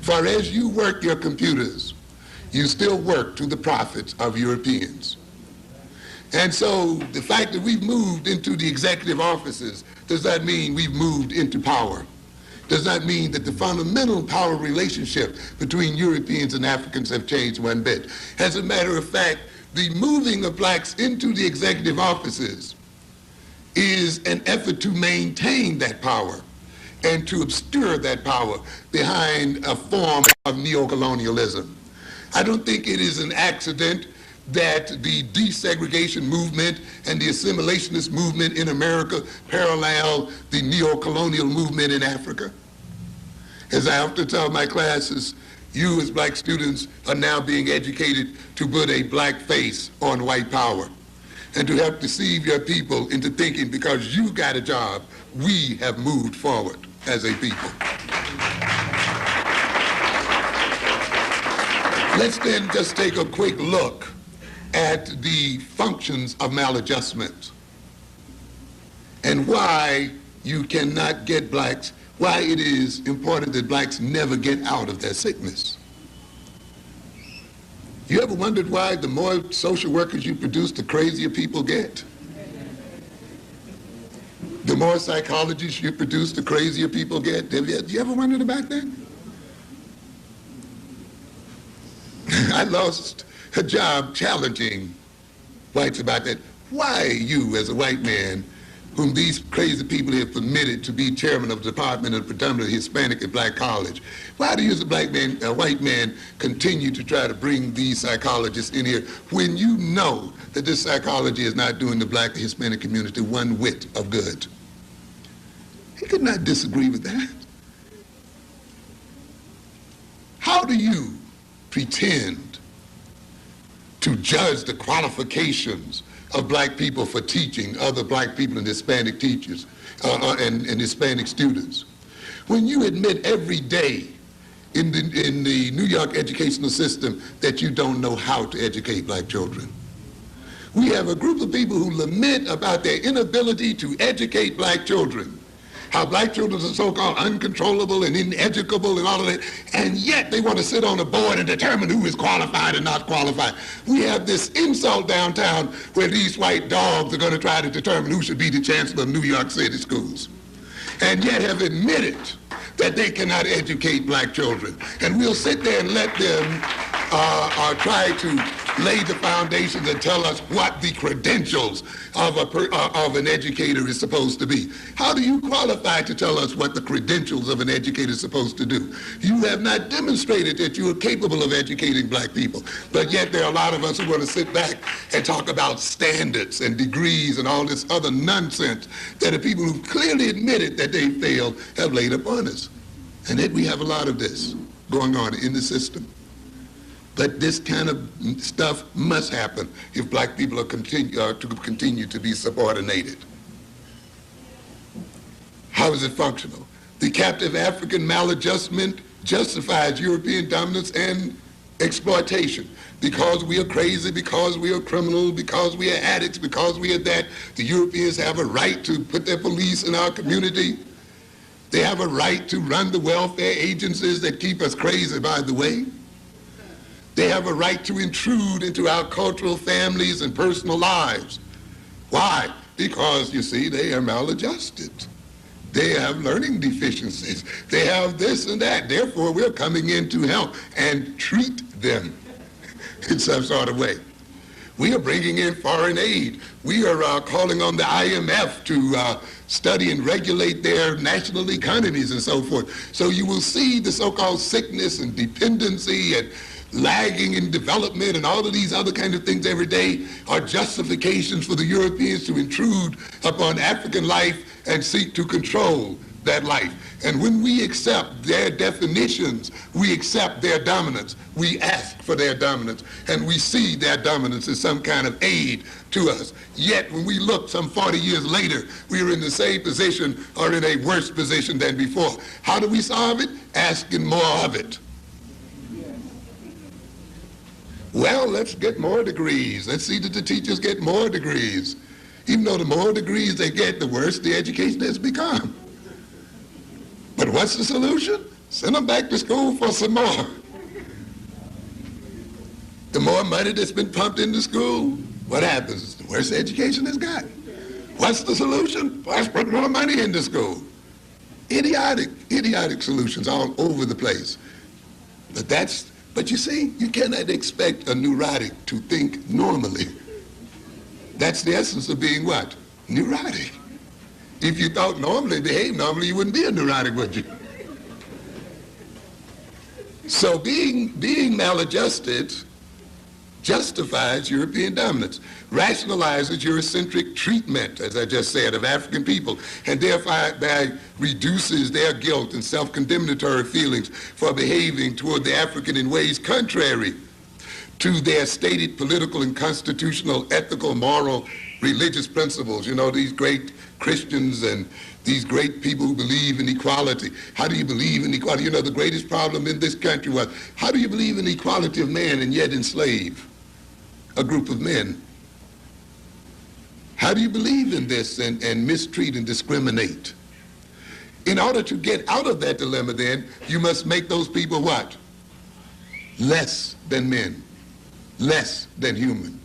For as you work your computers, you still work to the profits of Europeans. And so the fact that we've moved into the executive offices does not mean we've moved into power. Does not mean that the fundamental power relationship between Europeans and Africans have changed one bit. As a matter of fact, the moving of blacks into the executive offices is an effort to maintain that power and to obscure that power behind a form of neocolonialism. I don't think it is an accident that the desegregation movement and the assimilationist movement in America parallel the neo-colonial movement in Africa. As I often tell my classes, you as black students are now being educated to put a black face on white power and to help deceive your people into thinking because you got a job, we have moved forward as a people. Let's then just take a quick look at the functions of maladjustment and why you cannot get blacks, why it is important that blacks never get out of their sickness. You ever wondered why the more social workers you produce, the crazier people get? The more psychologists you produce, the crazier people get? Have you ever wondered about that? I lost a job challenging whites about that. Why you, as a white man, whom these crazy people have permitted to be chairman of the department of predominantly Hispanic and black college, why do you as a white man continue to try to bring these psychologists in here when you know that this psychology is not doing the black and Hispanic community one whit of good? He could not disagree with that. How do you pretend to judge the qualifications of black people for teaching other black people and Hispanic teachers and Hispanic students. When you admit every day in the New York educational system that you don't know how to educate black children. We have a group of people who lament about their inability to educate black children, how black children are so-called uncontrollable and ineducable and all of that, and yet they want to sit on a board and determine who is qualified and not qualified. We have this insult downtown where these white dogs are going to try to determine who should be the chancellor of New York City schools, and yet have admitted that they cannot educate black children. And we'll sit there and let them try to lay the foundations and tell us what the credentials of an educator is supposed to be. How do you qualify to tell us what the credentials of an educator is supposed to do? You have not demonstrated that you are capable of educating black people, but yet there are a lot of us who want to sit back and talk about standards and degrees and all this other nonsense that the people who clearly admitted that they failed have laid upon us. And yet we have a lot of this going on in the system. But this kind of stuff must happen if black people are to continue to be subordinated. How is it functional? The captive African maladjustment justifies European dominance and exploitation. Because we are crazy, because we are criminal, because we are addicts, because we are that, the Europeans have a right to put their police in our community. They have a right to run the welfare agencies that keep us crazy, by the way. They have a right to intrude into our cultural families and personal lives. Why? Because, you see, they are maladjusted. They have learning deficiencies. They have this and that. Therefore, we're coming in to help and treat them in some sort of way. We are bringing in foreign aid. We are calling on the IMF to study and regulate their national economies and so forth. So you will see the so-called sickness and dependency and lagging in development and all of these other kind of things every day are justifications for the Europeans to intrude upon African life and seek to control that life. And when we accept their definitions, we accept their dominance. We ask for their dominance, and we see their dominance as some kind of aid to us. Yet when we look some 40 years later, we are in the same position or in a worse position than before. How do we solve it? Asking more of it. Well, let's get more degrees. Let's see that the teachers get more degrees. Even though the more degrees they get, the worse the education has become. But what's the solution? Send them back to school for some more. The more money that's been pumped into school, what happens? The worse the education has got. What's the solution? Let's put more money into school. Idiotic solutions all over the place. But you see, you cannot expect a neurotic to think normally. That's the essence of being what? Neurotic. If you thought normally, behaved normally, you wouldn't be a neurotic, would you? So being maladjusted justifies European dominance, rationalizes Eurocentric treatment, as I just said, of African people, and thereby reduces their guilt and self-condemnatory feelings for behaving toward the African in ways contrary to their stated political and constitutional, ethical, moral, religious principles. You know, these great Christians and these great people who believe in equality. How do you believe in equality? You know, the greatest problem in this country was, how do you believe in equality of man and yet enslave a group of men? How do you believe in this and mistreat and discriminate? In order to get out of that dilemma, then, you must make those people what? Less than men, less than human.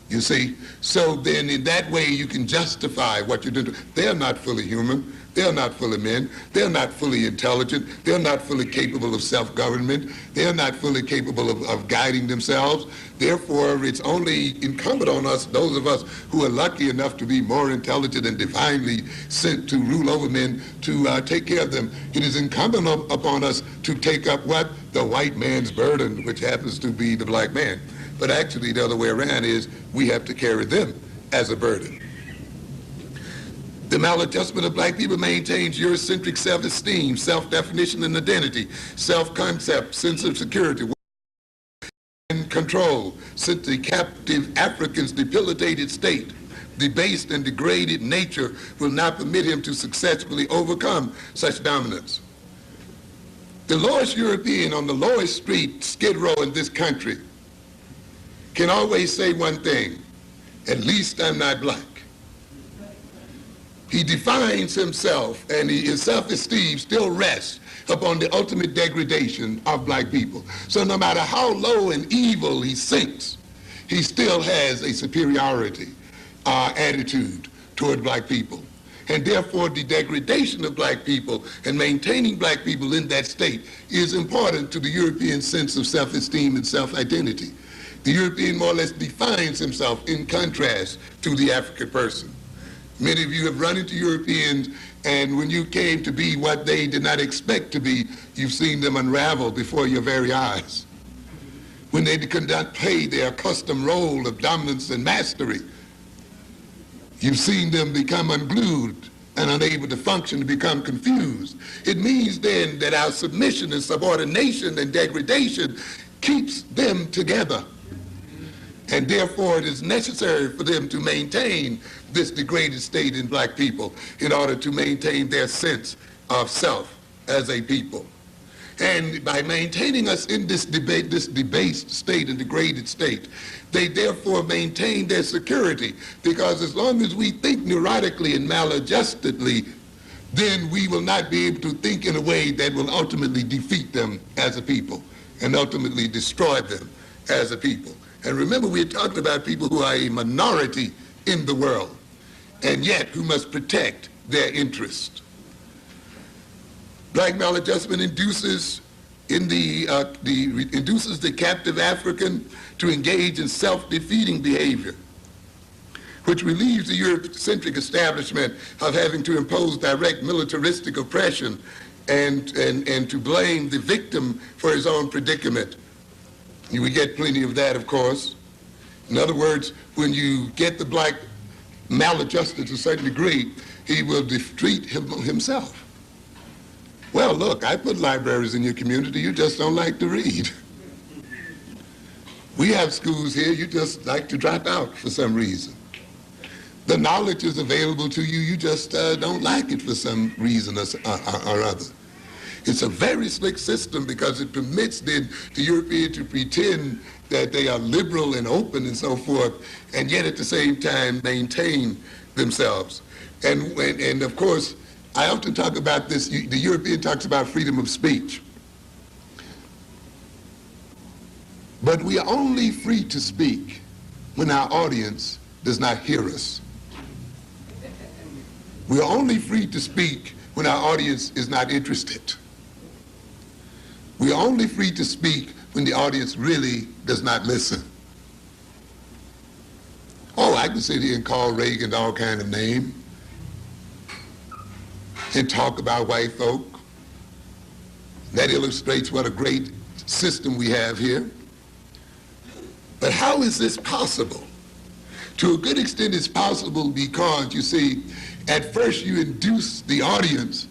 You see? So then in that way you can justify what you're doing. They're not fully human. They're not fully men. They're not fully intelligent. They're not fully capable of self-government. They're not fully capable of guiding themselves. Therefore, it's only incumbent on us, those of us who are lucky enough to be more intelligent and divinely sent to rule over men, to take care of them. It is incumbent upon us to take up what? The white man's burden, which happens to be the black man. But actually the other way around is we have to carry them as a burden. The maladjustment of black people maintains Eurocentric self-esteem, self-definition and identity, self-concept, sense of security. and control, since the captive African's debilitated state, debased and degraded nature will not permit him to successfully overcome such dominance. The lowest European on the lowest street, Skid Row in this country, can always say one thing: at least I'm not black. He defines himself, and his self-esteem still rests upon the ultimate degradation of black people. So no matter how low and evil he sinks, he still has a superiority attitude toward black people. And therefore the degradation of black people and maintaining black people in that state is important to the European sense of self-esteem and self-identity. The European more or less defines himself in contrast to the African person. Many of you have run into Europeans, and when you came to be what they did not expect to be, you've seen them unravel before your very eyes. When they could not play their accustomed role of dominance and mastery, you've seen them become unglued and unable to function, to become confused. It means then that our submission and subordination and degradation keeps them together. And therefore it is necessary for them to maintain this degraded state in black people in order to maintain their sense of self as a people. And by maintaining us in this debased state and degraded state, they therefore maintain their security, because as long as we think neurotically and maladjustedly, then we will not be able to think in a way that will ultimately defeat them as a people and ultimately destroy them as a people. And remember, we're talking about people who are a minority in the world, and yet who must protect their interest. Black maladjustment induces the captive African to engage in self-defeating behavior, which relieves the Eurocentric establishment of having to impose direct militaristic oppression and to blame the victim for his own predicament. We get plenty of that, of course. In other words, when you get the black maladjusted to a certain degree, he will defeat himself. Well, look, I put libraries in your community, you just don't like to read. We have schools here, you just like to drop out for some reason. The knowledge is available to you, you just don't like it for some reason or other. It's a very slick system because it permits then the European to pretend that they are liberal and open and so forth, and yet at the same time maintain themselves. And of course, I often talk about this, the European talks about freedom of speech. But we are only free to speak when our audience does not hear us. We are only free to speak when our audience is not interested. We are only free to speak when the audience really does not listen. Oh, I can sit here and call Reagan all kind of name and talk about white folk. That illustrates what a great system we have here. But how is this possible? To a good extent, it's possible because, you see, at first you induce the audience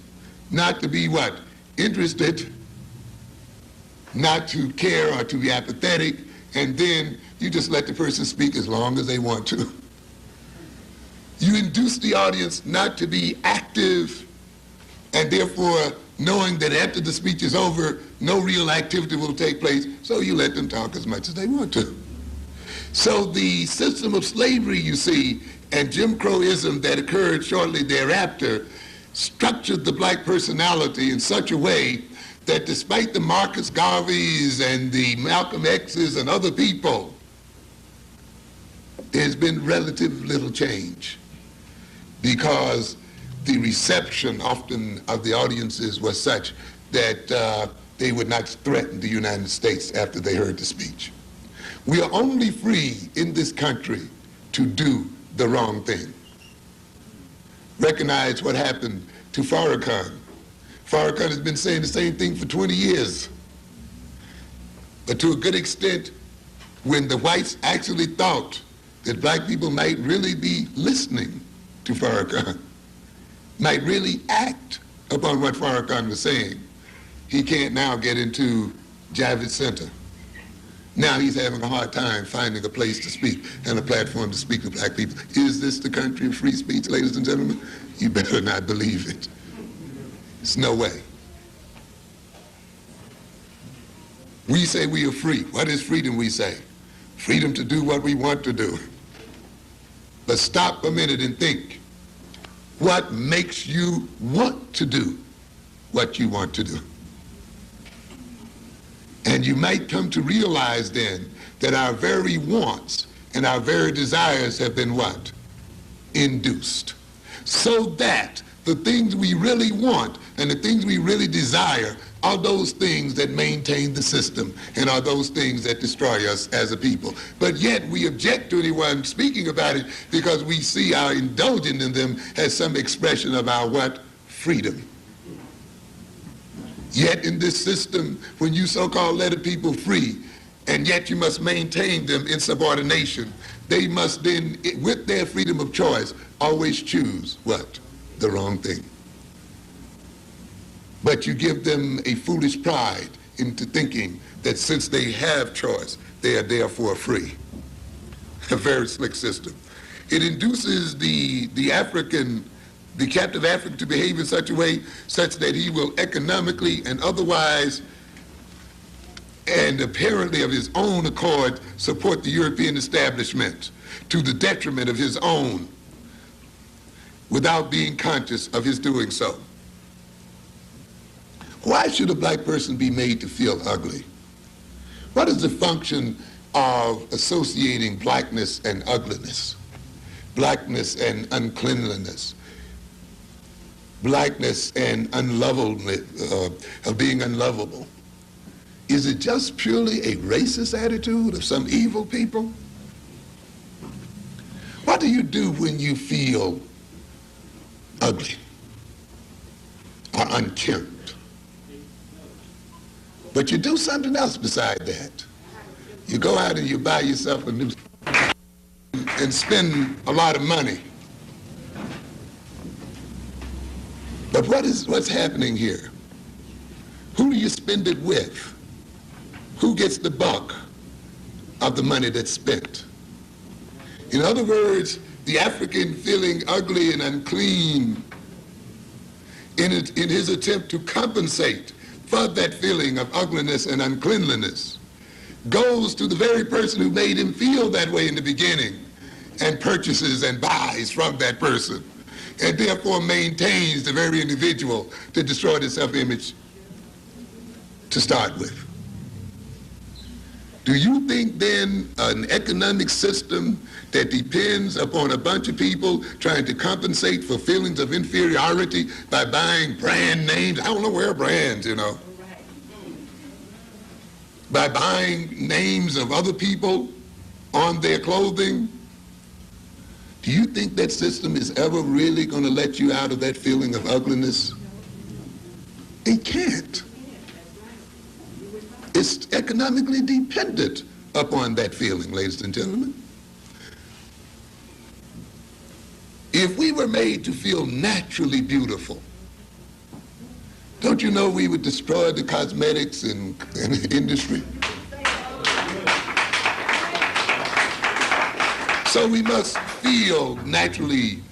not to be what? Interested, not to care or to be apathetic, and then you just let the person speak as long as they want to. You induce the audience not to be active, and therefore knowing that after the speech is over, no real activity will take place, so you let them talk as much as they want to. So the system of slavery, you see, and Jim Crowism that occurred shortly thereafter structured the black personality in such a way that despite the Marcus Garveys and the Malcolm X's and other people, there's been relative little change because the reception often of the audiences was such that they would not threaten the United States after they heard the speech. We are only free in this country to do the wrong thing. Recognize what happened to Farrakhan. Farrakhan has been saying the same thing for 20 years. But to a good extent, when the whites actually thought that black people might really be listening to Farrakhan, might really act upon what Farrakhan was saying, he can't now get into Javits Center Now he's having a hard time finding a place to speak and a platform to speak to black people. Is this the country of free speech, ladies and gentlemen? You better not believe it. There's no way. We say we are free. What is freedom, we say? Freedom to do what we want to do. But stop a minute and think. What makes you want to do what you want to do? And you might come to realize then that our very wants and our very desires have been what? Induced. So that the things we really want and the things we really desire are those things that maintain the system and are those things that destroy us as a people. But yet we object to anyone speaking about it because we see our indulging in them as some expression of our what? Freedom. Yet in this system, when you so-called let a people free, and yet you must maintain them in subordination, they must then, with their freedom of choice, always choose what? The wrong thing. But you give them a foolish pride into thinking that since they have choice, they are therefore free. A very slick system. It induces the captive African to behave in such a way such that he will economically and otherwise and apparently of his own accord support the European establishment to the detriment of his own without being conscious of his doing so. Why should a black person be made to feel ugly? What is the function of associating blackness and ugliness, blackness and uncleanliness, blackness and unlovableness, of being unlovable? Is it just purely a racist attitude of some evil people? What do you do when you feel ugly or unkempt? But you do something else beside that. You go out and you buy yourself a new and spend a lot of money. But what's happening here? Who do you spend it with? Who gets the buck of the money that's spent? In other words, the African feeling ugly and unclean in his attempt to compensate for that feeling of ugliness and uncleanliness goes to the very person who made him feel that way in the beginning and purchases and buys from that person and therefore maintains the very individual to destroy their self-image to start with. Do you think then an economic system that depends upon a bunch of people trying to compensate for feelings of inferiority by buying brand names? I don't know where brands, you know. By buying names of other people on their clothing? Do you think that system is ever really going to let you out of that feeling of ugliness? It can't. It's economically dependent upon that feeling, ladies and gentlemen. If we were made to feel naturally beautiful, don't you know we would destroy the cosmetics and industry? So we must feel naturally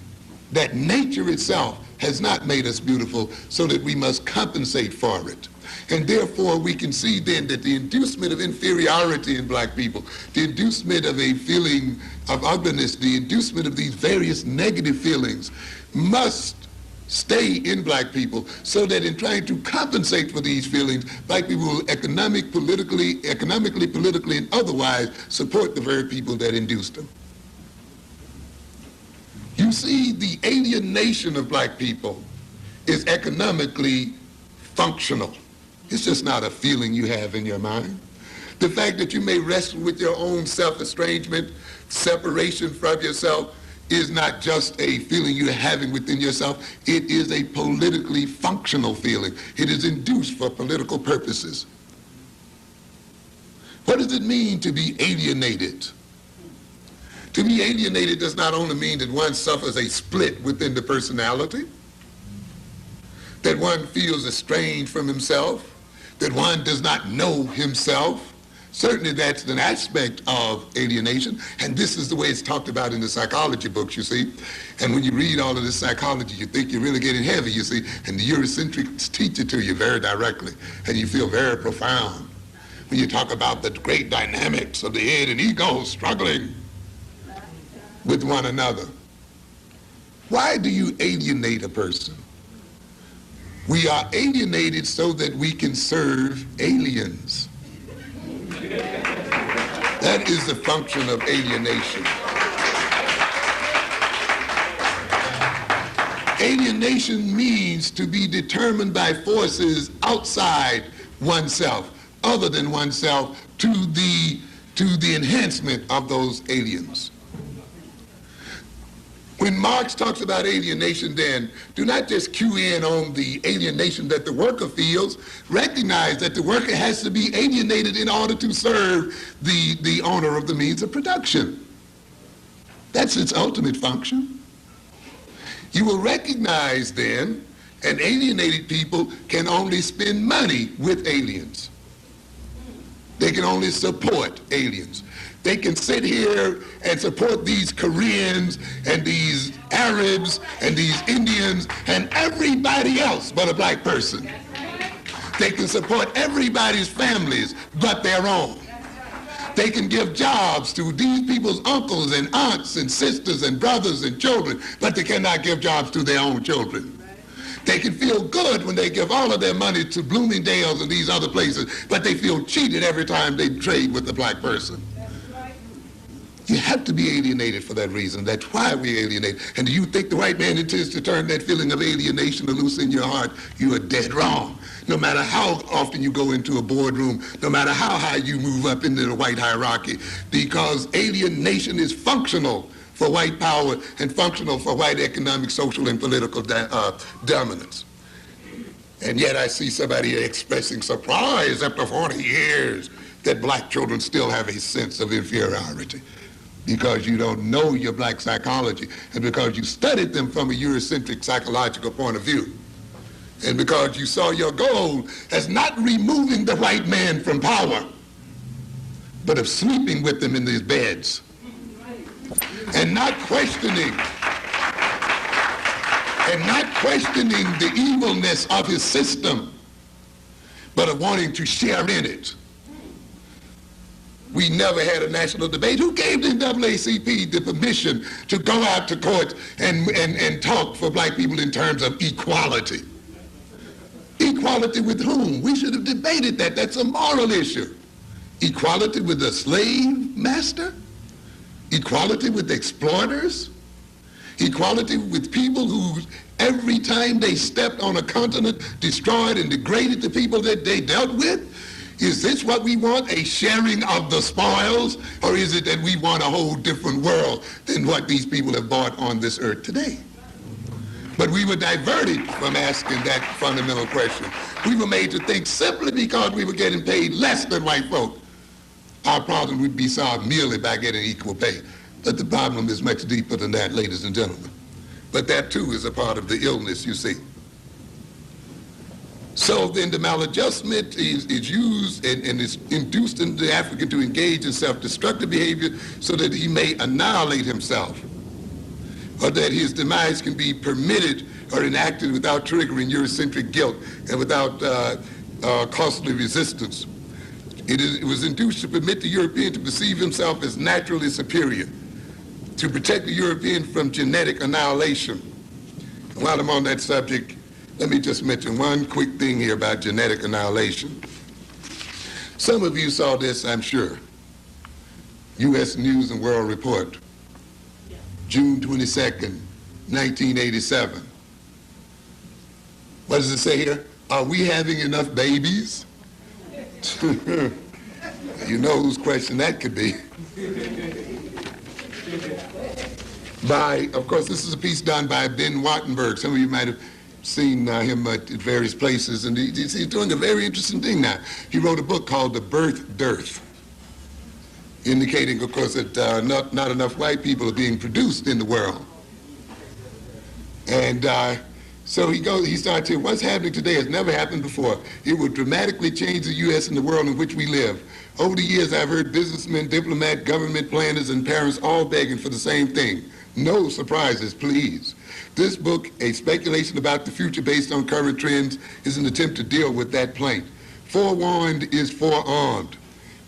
that nature itself has not made us beautiful, so that we must compensate for it. And therefore we can see then that the inducement of inferiority in black people, the inducement of a feeling of ugliness, the inducement of these various negative feelings must stay in black people, so that in trying to compensate for these feelings, black people will economically, politically, and otherwise support the very people that induced them. You see, the alienation of black people is economically functional. It's just not a feeling you have in your mind. The fact that you may wrestle with your own self-estrangement, separation from yourself, is not just a feeling you're having within yourself. It is a politically functional feeling. It is induced for political purposes. What does it mean to be alienated? To be alienated does not only mean that one suffers a split within the personality, that one feels estranged from himself, that one does not know himself, Certainly that's an aspect of alienation, and this is the way it's talked about in the psychology books, you see. And when you read all of this psychology, you think you're really getting heavy, you see, and the Eurocentrics teach it to you very directly, and you feel very profound when you talk about the great dynamics of the head and ego struggling with one another. Why do you alienate a person? We are alienated so that we can serve aliens. That is the function of alienation. Alienation means to be determined by forces outside oneself, other than oneself, to the enhancement of those aliens. When Marx talks about alienation, then, do not just cue in on the alienation that the worker feels. Recognize that the worker has to be alienated in order to serve the owner of the means of production. That's its ultimate function. You will recognize, then, an alienated people can only spend money with aliens. They can only support aliens. They can sit here and support these Koreans and these Arabs and these Indians and everybody else but a black person. They can support everybody's families but their own. They can give jobs to these people's uncles and aunts and sisters and brothers and children, but they cannot give jobs to their own children. They can feel good when they give all of their money to Bloomingdale's and these other places, but they feel cheated every time they trade with the black person. You have to be alienated for that reason. That's why we alienate. And do you think the white man intends to turn that feeling of alienation loose in your heart? You are dead wrong. No matter how often you go into a boardroom, no matter how high you move up into the white hierarchy, because alienation is functional for white power and functional for white economic, social, and political dominance. And yet I see somebody expressing surprise after 40 years that black children still have a sense of inferiority, because you don't know your black psychology, and because you studied them from a Eurocentric psychological point of view, and because you saw your goal as not removing the white man from power, but of sleeping with them in these beds, and not questioning the evilness of his system, but of wanting to share in it. We never had a national debate. Who gave the NAACP the permission to go out to court and talk for black people in terms of equality? Equality with whom? We should have debated that. That's a moral issue. Equality with the slave master? Equality with exploiters? Equality with people who, every time they stepped on a continent, destroyed and degraded the people that they dealt with? Is this what we want, a sharing of the spoils? Or is it that we want a whole different world than what these people have bought on this earth today? But we were diverted from asking that fundamental question. We were made to think simply because we were getting paid less than white folk, our problem would be solved merely by getting equal pay. But the problem is much deeper than that, ladies and gentlemen. But that too is a part of the illness, you see. So then the maladjustment is used and is induced in the African to engage in self-destructive behavior so that he may annihilate himself, or that his demise can be permitted or enacted without triggering Eurocentric guilt and without costly resistance. It was induced to permit the European to perceive himself as naturally superior, to protect the European from genetic annihilation. And while I'm on that subject, let me just mention one quick thing here about genetic annihilation. Some of you saw this, I'm sure. U.S. News and World Report, June 22nd, 1987. What does it say here? Are we having enough babies? You know whose question that could be. Of course, this is a piece done by Ben Wattenberg. Some of you might have seen him at various places, and he's doing a very interesting thing now. He wrote a book called The Birth Dearth, indicating, of course, that not enough white people are being produced in the world. And so he starts here, what's happening today has never happened before. It will dramatically change the U.S. and the world in which we live. Over the years, I've heard businessmen, diplomats, government planners, and parents all begging for the same thing. No surprises, please. This book, a speculation about the future based on current trends, is an attempt to deal with that plaint. Forewarned is forearmed.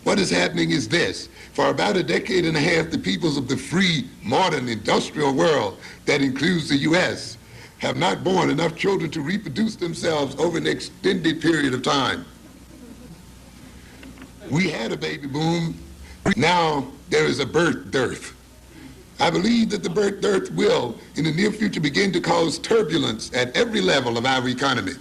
What is happening is this. For about a decade and a half, the peoples of the free, modern, industrial world, that includes the U.S., have not born enough children to reproduce themselves over an extended period of time. We had a baby boom. Now there is a birth dearth. I believe that the birth dearth will, in the near future, begin to cause turbulence at every level of our economy.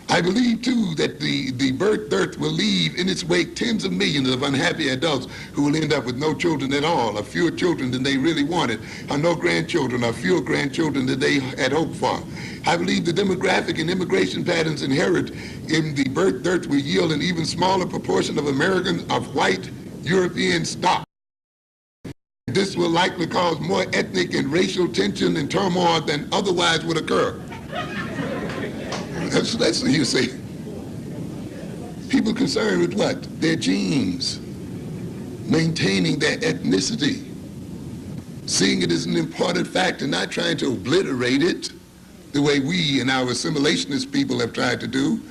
I believe, too, that the birth dearth will leave in its wake tens of millions of unhappy adults who will end up with no children at all, or fewer children than they really wanted, or no grandchildren, or fewer grandchildren than they had hoped for. I believe the demographic and immigration patterns inherent in the birth dearth will yield an even smaller proportion of Americans of white European stock. This will likely cause more ethnic and racial tension and turmoil than otherwise would occur. That's what you see. People concerned with what? Their genes, maintaining their ethnicity, seeing it as an important fact and not trying to obliterate it the way we and our assimilationist people have tried to do,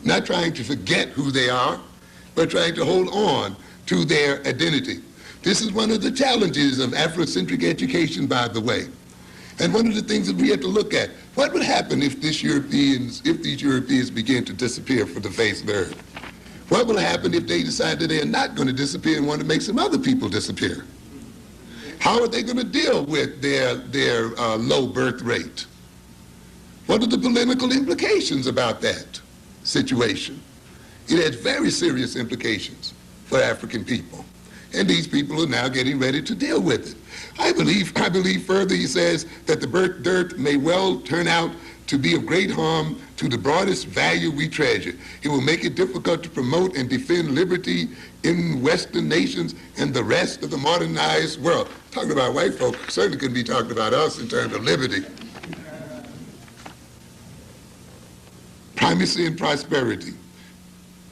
not trying to forget who they are, but trying to hold on to their identity. This is one of the challenges of Afrocentric education, by the way. And one of the things that we have to look at, what would happen if these Europeans begin to disappear from the face of the earth? What will happen if they decide that they are not going to disappear and want to make some other people disappear? How are they going to deal with their low birth rate? What are the political implications about that situation? It has very serious implications for African people. And these people are now getting ready to deal with it. I believe further, he says, that the birth dearth may well turn out to be of great harm to the broadest value we treasure. It will make it difficult to promote and defend liberty in Western nations and the rest of the modernized world. Talking about white folk, certainly couldn't be talking about us in terms of liberty. Primacy and prosperity.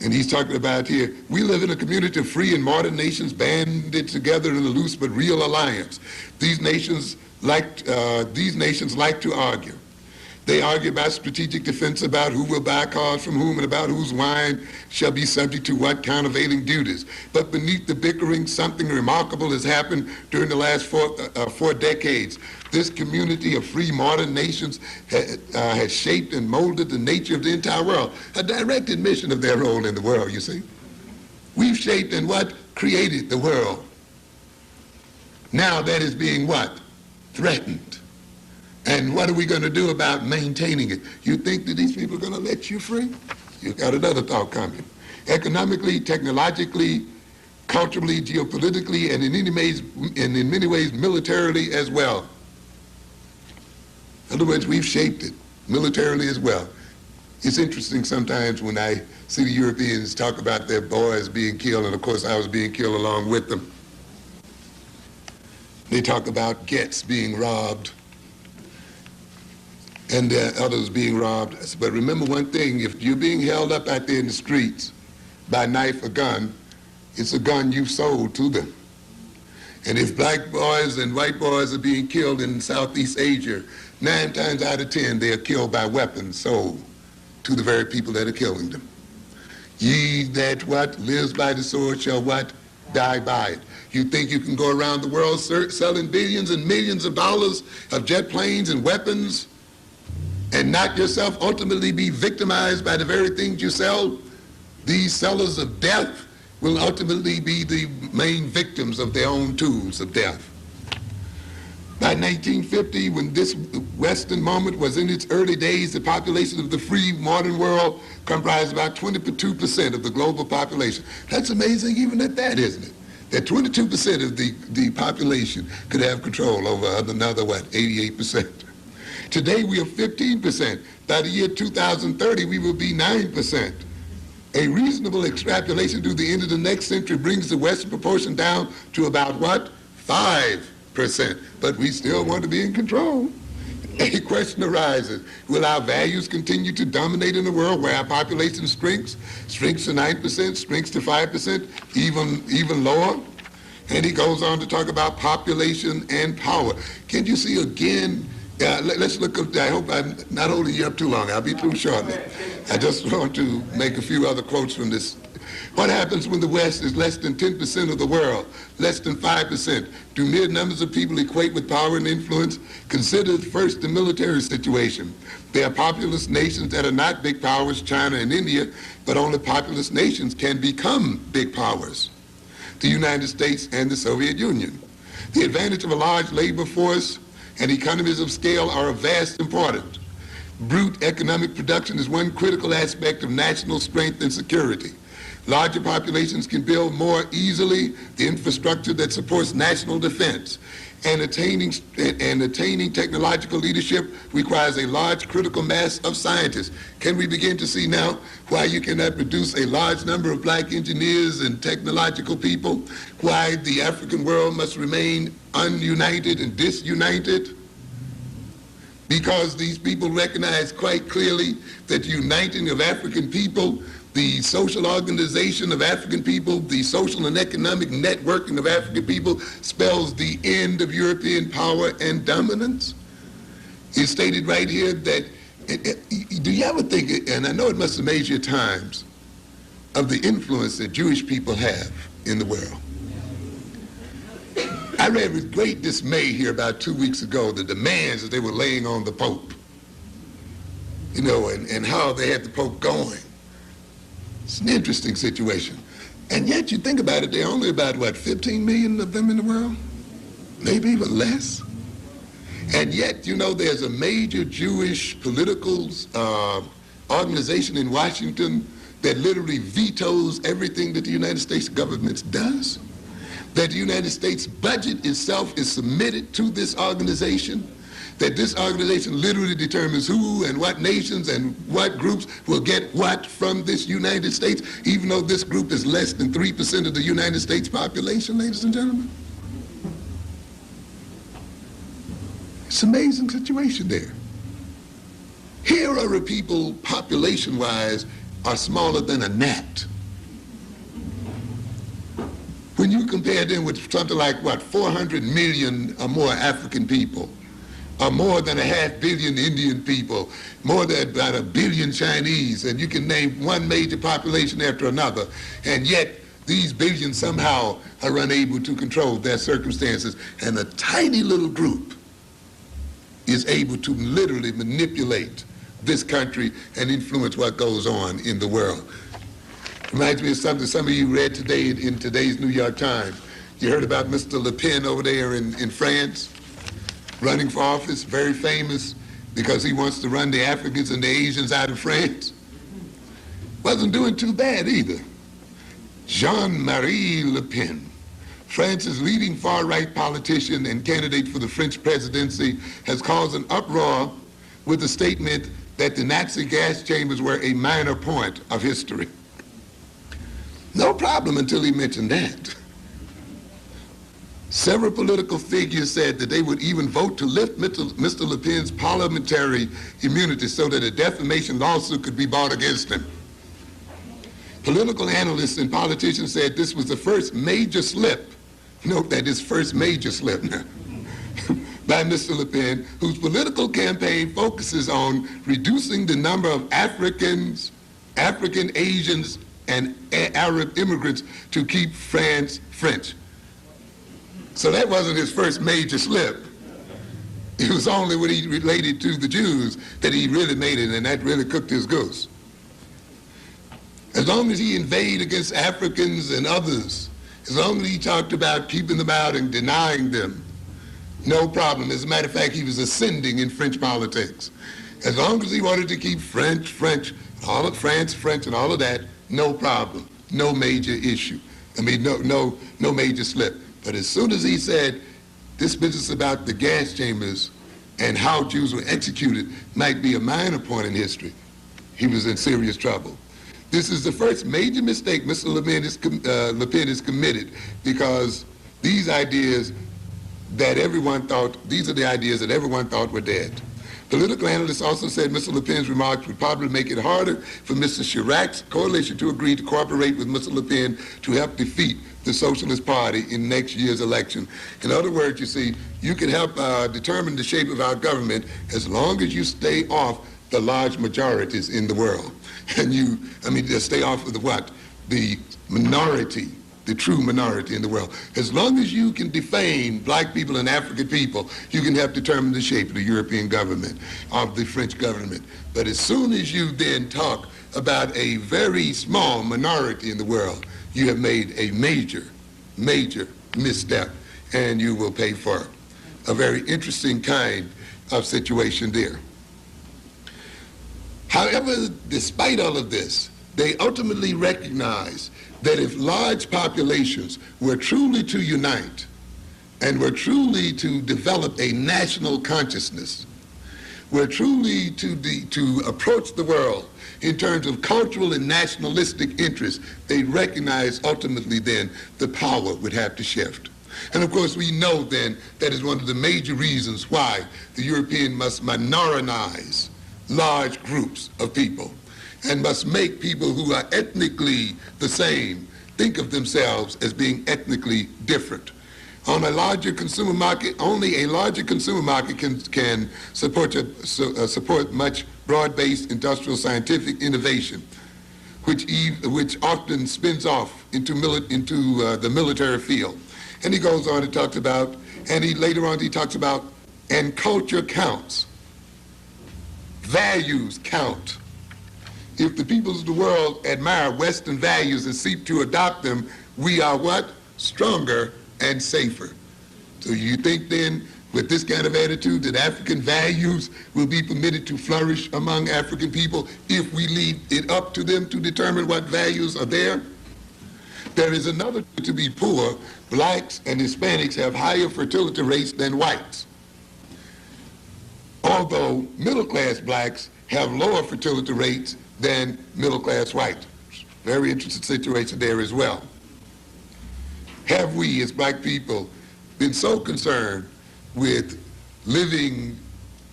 And he's talking about here, we live in a community of free and modern nations banded together in a loose but real alliance. These nations like to argue. They argue about strategic defense, about who will buy cars from whom, and about whose wine shall be subject to what countervailing duties. But beneath the bickering, something remarkable has happened during the last four decades. This community of free modern nations has shaped and molded the nature of the entire world, a direct admission of their role in the world, you see. We've shaped and what? Created the world. Now that is being what? Threatened. And what are we going to do about maintaining it? You think that these people are going to let you free? You've got another thought coming. Economically, technologically, culturally, geopolitically, and in many ways militarily as well. In other words, we've shaped it militarily as well. It's interesting sometimes when I see the Europeans talk about their boys being killed, and of course I was being killed along with them. They talk about gets being robbed, and others being robbed. But remember one thing, if you're being held up out there in the streets by knife or gun, it's a gun you've sold to them. And if black boys and white boys are being killed in Southeast Asia, 9 times out of 10 they are killed by weapons sold to the very people that are killing them. Ye that what lives by the sword shall what? Die by it. You think you can go around the world selling billions and millions of dollars of jet planes and weapons and not yourself ultimately be victimized by the very things you sell? These sellers of death will ultimately be the main victims of their own tools of death. By 1950, when this Western moment was in its early days, the population of the free modern world comprised about 22% of the global population. That's amazing even at that, isn't it? That 22% of the population could have control over another, 88%. Today we are 15%. By the year 2030, we will be 9%. A reasonable extrapolation to the end of the next century brings the Western proportion down to about what? 5%. But we still want to be in control. A question arises, will our values continue to dominate in a world where our population shrinks to 9%, shrinks to 5%, even lower? And he goes on to talk about population and power. Can you see again, let's look up, I hope I'm not holding you up too long, I'll be through shortly. I just want to make a few other quotes from this. What happens when the West is less than 10% of the world, less than 5%? Do mere numbers of people equate with power and influence? Consider first the military situation. There are populous nations that are not big powers, China and India, but only populous nations can become big powers. The United States and the Soviet Union. The advantage of a large labor force and economies of scale are of vast importance. Brute economic production is one critical aspect of national strength and security. Larger populations can build more easily the infrastructure that supports national defense. And attaining technological leadership requires a large critical mass of scientists. Can we begin to see now why you cannot produce a large number of black engineers and technological people? Why the African world must remain ununited and disunited? Because these people recognize quite clearly that the uniting of African people, the social organization of African people, the social and economic networking of African people spells the end of European power and dominance. It's stated right here that, do you ever think, and I know it must amaze you at times, of the influence that Jewish people have in the world. I read with great dismay here about 2 weeks ago the demands that they were laying on the Pope, you know, and how they had the Pope going. It's an interesting situation. And yet you think about it, there are only about, 15 million of them in the world? Maybe even less. And yet, you know, there's a major Jewish political organization in Washington that literally vetoes everything that the United States government does. That the United States budget itself is submitted to this organization, that this organization literally determines who and what nations and what groups will get what from this United States, even though this group is less than 3% of the United States population, ladies and gentlemen. It's an amazing situation there. Here are a people, population-wise, are smaller than a gnat. When you compare them with something like, 400 million or more African people, or more than 500 million Indian people, more than about 1 billion Chinese, and you can name one major population after another, and yet these billions somehow are unable to control their circumstances, and a tiny little group is able to literally manipulate this country and influence what goes on in the world. Reminds me of something some of you read today in today's New York Times. You heard about Mr. Le Pen over there in France, running for office, very famous because he wants to run the Africans and the Asians out of France. Wasn't doing too bad either. Jean-Marie Le Pen, France's leading far-right politician and candidate for the French presidency, has caused an uproar with the statement that the Nazi gas chambers were a minor point of history. No problem until he mentioned that. Several political figures said that they would even vote to lift Mr. Le Pen's parliamentary immunity so that a defamation lawsuit could be brought against him. Political analysts and politicians said this was the first major slip, note that is first major slip now, by Mr. Le Pen, whose political campaign focuses on reducing the number of Africans, African Asians, and Arab immigrants to keep France French. So that wasn't his first major slip. It was only when he related to the Jews that he really made it, and that really cooked his goose. As long as he inveighed against Africans and others, as long as he talked about keeping them out and denying them, no problem. As a matter of fact, he was ascending in French politics. As long as he wanted to keep French, all of France, French, and all of that, no problem, no major issue. I mean, no major slip. But as soon as he said this business about the gas chambers and how Jews were executed might be a minor point in history, he was in serious trouble. This is the first major mistake Mr. Le Pen is committed, because these ideas that everyone thought, these are the ideas that everyone thought were dead. Political analysts also said Mr. Le Pen's remarks would probably make it harder for Mr. Chirac's coalition to agree to cooperate with Mr. Le Pen to help defeat the Socialist Party in next year's election. In other words, you see, you can help determine the shape of our government as long as you stay off the large majorities in the world. And just stay off of the what? The minority, the true minority in the world. As long as you can defame black people and African people, you can help determine the shape of the European government, of the French government. But as soon as you then talk about a very small minority in the world, you have made a major, major misstep, and you will pay for it. A very interesting kind of situation there. However, despite all of this, they ultimately recognize that if large populations were truly to unite and were truly to develop a national consciousness, were truly to approach the world in terms of cultural and nationalistic interests, they recognize ultimately then the power would have to shift. And of course we know then that is one of the major reasons why the European must minorize large groups of people and must make people who are ethnically the same think of themselves as being ethnically different. On a larger consumer market, only a larger consumer market can support much broad-based industrial scientific innovation, which often spins off into the military field. And he goes on to talk about, later on he talks about, and culture counts. Values count. If the peoples of the world admire Western values and seek to adopt them, we are what? Stronger and safer. So you think then, with this kind of attitude, that African values will be permitted to flourish among African people if we leave it up to them to determine what values are there? There is another to be poor. Blacks and Hispanics have higher fertility rates than whites, although middle-class blacks have lower fertility rates than middle-class whites. Very interesting situation there as well. Have we, as black people, been so concerned with living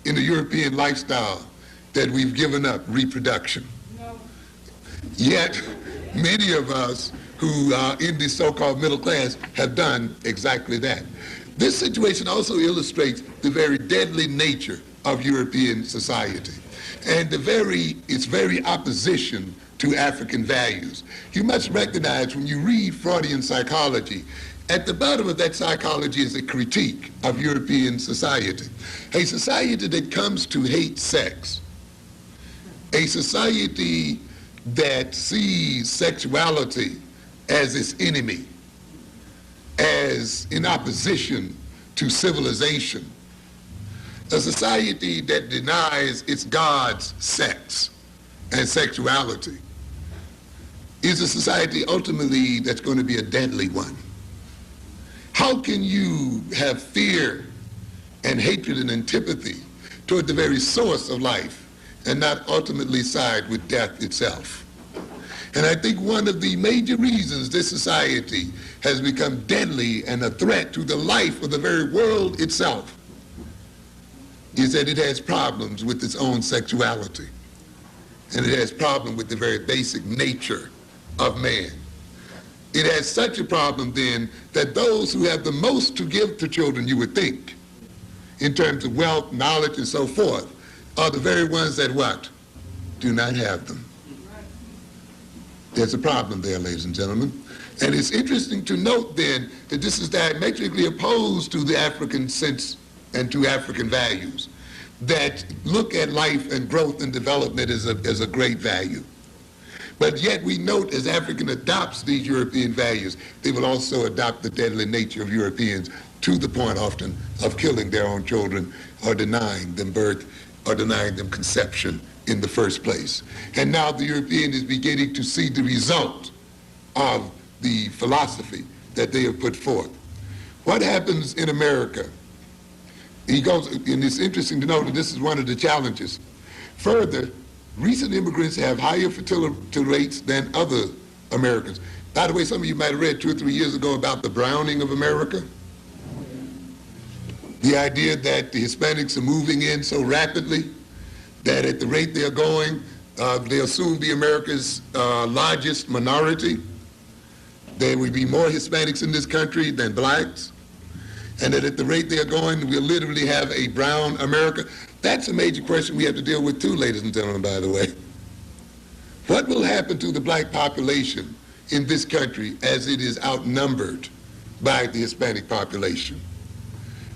in the European lifestyle that we've given up reproduction? No. Yet, many of us who are in the so-called middle class have done exactly that. This situation also illustrates the very deadly nature of European society and its very opposition to African values. You must recognize when you read Freudian psychology, at the bottom of that psychology is a critique of European society. A society that comes to hate sex. A society that sees sexuality as its enemy, as in opposition to civilization. A society that denies its gods sex and sexuality is a society ultimately that's going to be a deadly one. How can you have fear and hatred and antipathy toward the very source of life and not ultimately side with death itself? And I think one of the major reasons this society has become deadly and a threat to the life of the very world itself is that it has problems with its own sexuality. And it has problems with the very basic nature of man. It has such a problem then that those who have the most to give to children, you would think, in terms of wealth, knowledge, and so forth, are the very ones that what? Do not have them. There's a problem there, ladies and gentlemen. And it's interesting to note then that this is diametrically opposed to the African sense and to African values that look at life and growth and development as a great value. But yet we note as African adopts these European values, they will also adopt the deadly nature of Europeans to the point often of killing their own children or denying them birth or denying them conception in the first place. And now the European is beginning to see the result of the philosophy that they have put forth. What happens in America? He goes, and it's interesting to note that this is one of the challenges. Further, recent immigrants have higher fertility rates than other Americans. By the way, some of you might have read 2 or 3 years ago about the browning of America. The idea that the Hispanics are moving in so rapidly that at the rate they're going, they'll soon be America's largest minority. There will be more Hispanics in this country than blacks. And that at the rate they're going, we'll literally have a brown America. That's a major question we have to deal with too, ladies and gentlemen, by the way. What will happen to the black population in this country as it is outnumbered by the Hispanic population,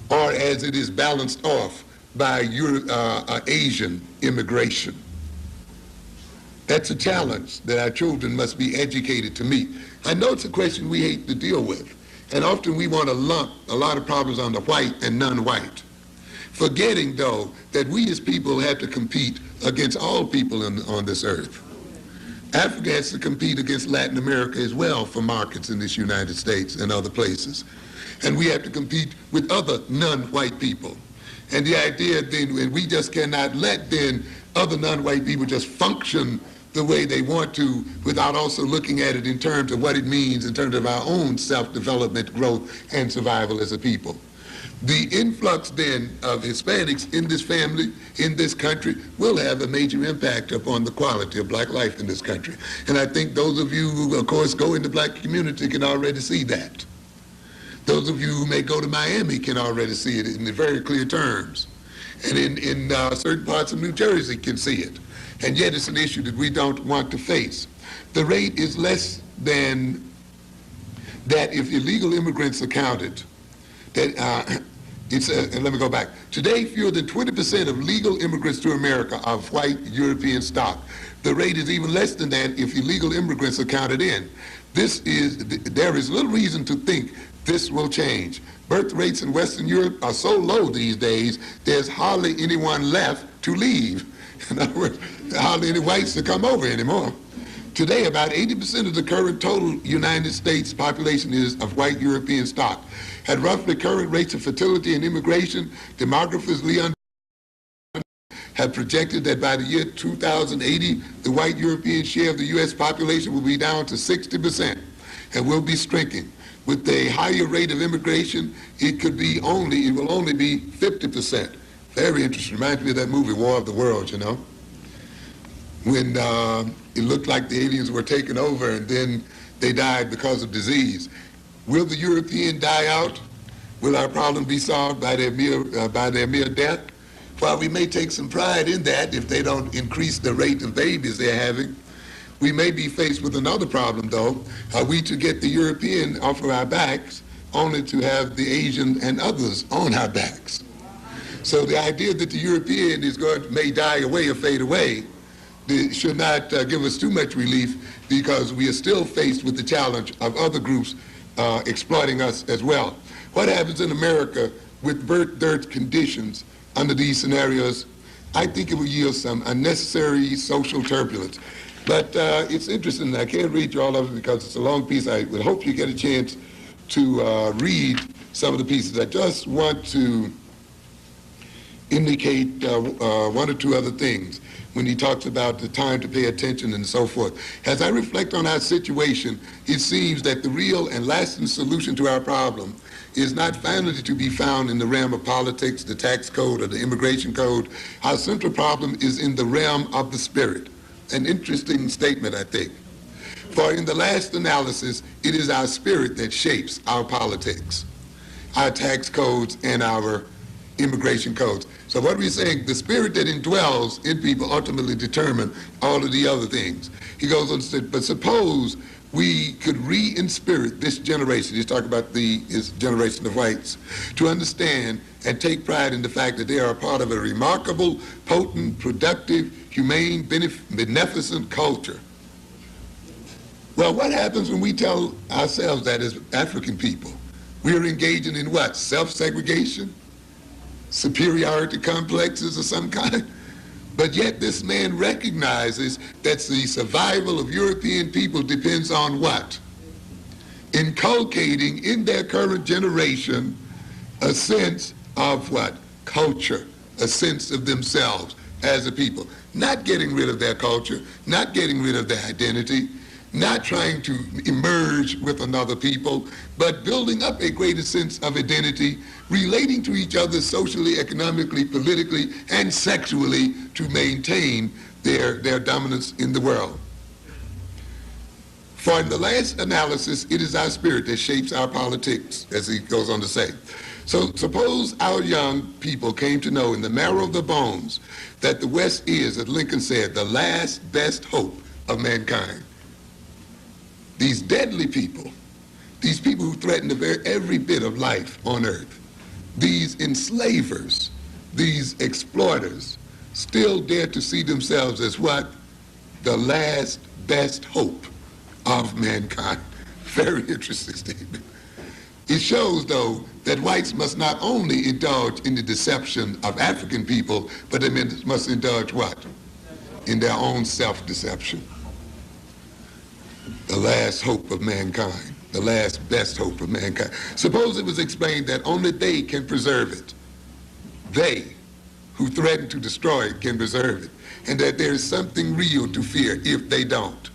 or as it is balanced off by Asian immigration? That's a challenge that our children must be educated to meet. I know it's a question we hate to deal with, and often we want to lump a lot of problems on the white and non-white, forgetting, though, that we as people have to compete against all people on this earth. Africa has to compete against Latin America as well for markets in this United States and other places. And we have to compete with other non-white people. And the idea then, and we just cannot let then other non-white people just function the way they want to without also looking at it in terms of what it means in terms of our own self-development, growth, and survival as a people. The influx then of Hispanics in this family, in this country, will have a major impact upon the quality of black life in this country. And I think those of you who, of course, go in the black community can already see that. Those of you who may go to Miami can already see it in very clear terms. And in certain parts of New Jersey can see it. And yet it's an issue that we don't want to face. The rate is less than that if illegal immigrants are counted. That let me go back. Today, fewer than 20% of legal immigrants to America are of white European stock. The rate is even less than that if illegal immigrants are counted in. There is little reason to think this will change. Birth rates in Western Europe are so low these days, there's hardly anyone left to leave. In other words, hardly any whites to come over anymore. Today, about 80% of the current total United States population is of white European stock. At roughly current rates of fertility and immigration, demographers Leon have projected that by the year 2080, the white European share of the U.S. population will be down to 60% and will be shrinking. With a higher rate of immigration, it will only be 50%. Very interesting. Reminds me of that movie, War of the Worlds, you know, when it looked like the aliens were taking over and then they died because of disease. Will the European die out? Will our problem be solved by their mere death? While we may take some pride in that if they don't increase the rate of babies they're having, we may be faced with another problem, though. Are we to get the European off of our backs only to have the Asian and others on our backs? So the idea that the European may die away or fade away should not give us too much relief, because we are still faced with the challenge of other groups exploiting us as well. What happens in America with birth dearth conditions under these scenarios? I think it will yield some unnecessary social turbulence. But it's interesting. I can't read you all of it because it's a long piece. I would hope you get a chance to read some of the pieces. I just want to indicate one or two other things when he talks about the time to pay attention and so forth. As I reflect on our situation, it seems that the real and lasting solution to our problem is not finally to be found in the realm of politics, the tax code, or the immigration code. Our central problem is in the realm of the spirit. An interesting statement, I think. For in the last analysis, it is our spirit that shapes our politics, our tax codes, and our immigration codes. So what we're saying, the spirit that indwells in people ultimately determine all of the other things. He goes on to say, but suppose we could re-inspirit this generation, he's talking about his generation of whites, to understand and take pride in the fact that they are a part of a remarkable, potent, productive, humane, beneficent culture. Well, what happens when we tell ourselves that as African people? We are engaging in what? Self-segregation? Superiority complexes of some kind? But yet this man recognizes that the survival of European people depends on what? Inculcating in their current generation a sense of what? Culture, a sense of themselves as a people. Not getting rid of their culture, not getting rid of their identity, not trying to emerge with another people, but building up a greater sense of identity, relating to each other socially, economically, politically, and sexually to maintain their dominance in the world. For in the last analysis, it is our spirit that shapes our politics, as he goes on to say. So suppose our young people came to know in the marrow of their bones that the West is, as Lincoln said, the last best hope of mankind. These deadly people, these people who threaten every bit of life on earth, these enslavers, these exploiters, still dare to see themselves as what? The last best hope of mankind. Very interesting statement. It shows, though, that whites must not only indulge in the deception of African people, but they must indulge what? In their own self-deception. The last hope of mankind, the last best hope of mankind. Suppose it was explained that only they can preserve it. They, who threaten to destroy it, can preserve it, and that there is something real to fear if they don't.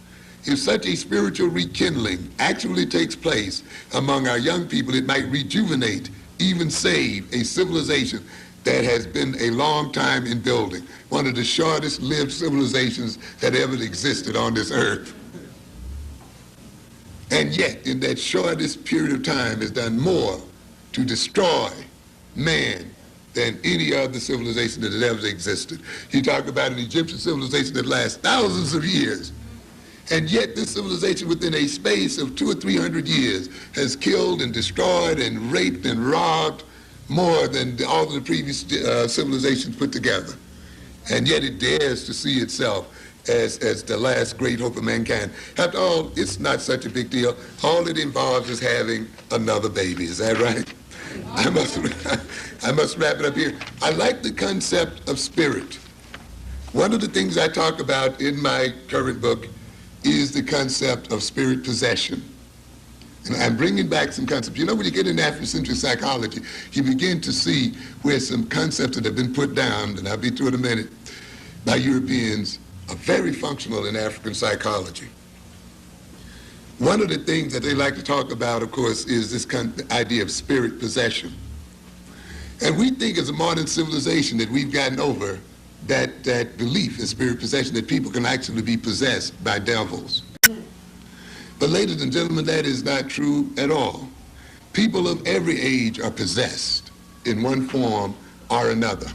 If such a spiritual rekindling actually takes place among our young people, it might rejuvenate, even save, a civilization that has been a long time in building, one of the shortest lived civilizations that ever existed on this earth. And yet, in that shortest period of time, has done more to destroy man than any other civilization that had ever existed. You talk about an Egyptian civilization that lasts thousands of years, and yet this civilization within a space of 200 or 300 years has killed and destroyed and raped and robbed more than all of the previous civilizations put together. And yet it dares to see itself as the last great hope of mankind. After all, it's not such a big deal. All it involves is having another baby. Is that right? I must wrap it up here. I like the concept of spirit. One of the things I talk about in my current book is the concept of spirit possession. And I'm bringing back some concepts. You know, when you get into Afrocentric psychology, you begin to see where some concepts that have been put down, and I'll be through in a minute, by Europeans, are very functional in African psychology. One of the things that they like to talk about, of course, is this idea of spirit possession. And we think as a modern civilization that we've gotten over that belief in spirit possession, that people can actually be possessed by devils. But ladies and gentlemen, that is not true at all. People of every age are possessed in one form or another.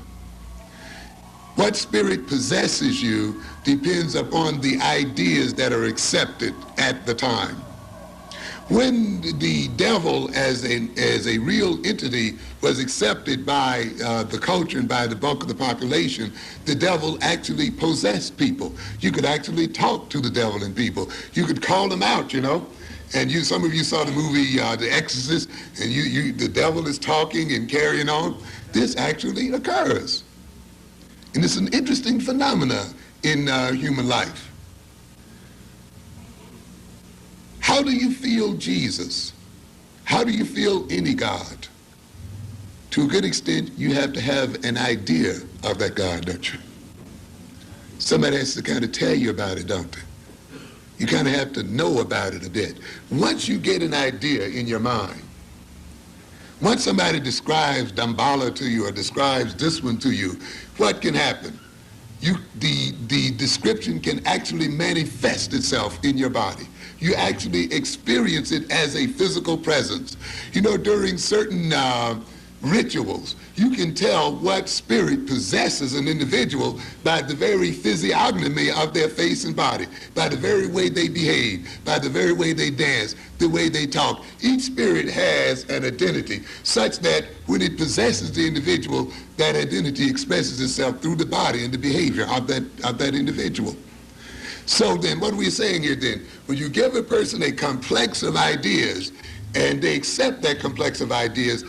What spirit possesses you depends upon the ideas that are accepted at the time. When the devil as a real entity was accepted by the culture and by the bulk of the population, the devil actually possessed people. You could actually talk to the devil and people. You could call them out, you know. And some of you saw the movie The Exorcist, and the devil is talking and carrying on. This actually occurs. And it's an interesting phenomenon in human life. How do you feel Jesus? How do you feel any God? To a good extent, you have to have an idea of that God, don't you? Somebody has to kind of tell you about it, don't they? You kind of have to know about it a bit. Once you get an idea in your mind, once somebody describes Damballa to you or describes this one to you, what can happen? The description can actually manifest itself in your body. You actually experience it as a physical presence. You know, during certain rituals, you can tell what spirit possesses an individual by the very physiognomy of their face and body, by the very way they behave, by the very way they dance, the way they talk. Each spirit has an identity such that when it possesses the individual, that identity expresses itself through the body and the behavior of that individual. So then, what are we saying here then? When you give a person a complex of ideas and they accept that complex of ideas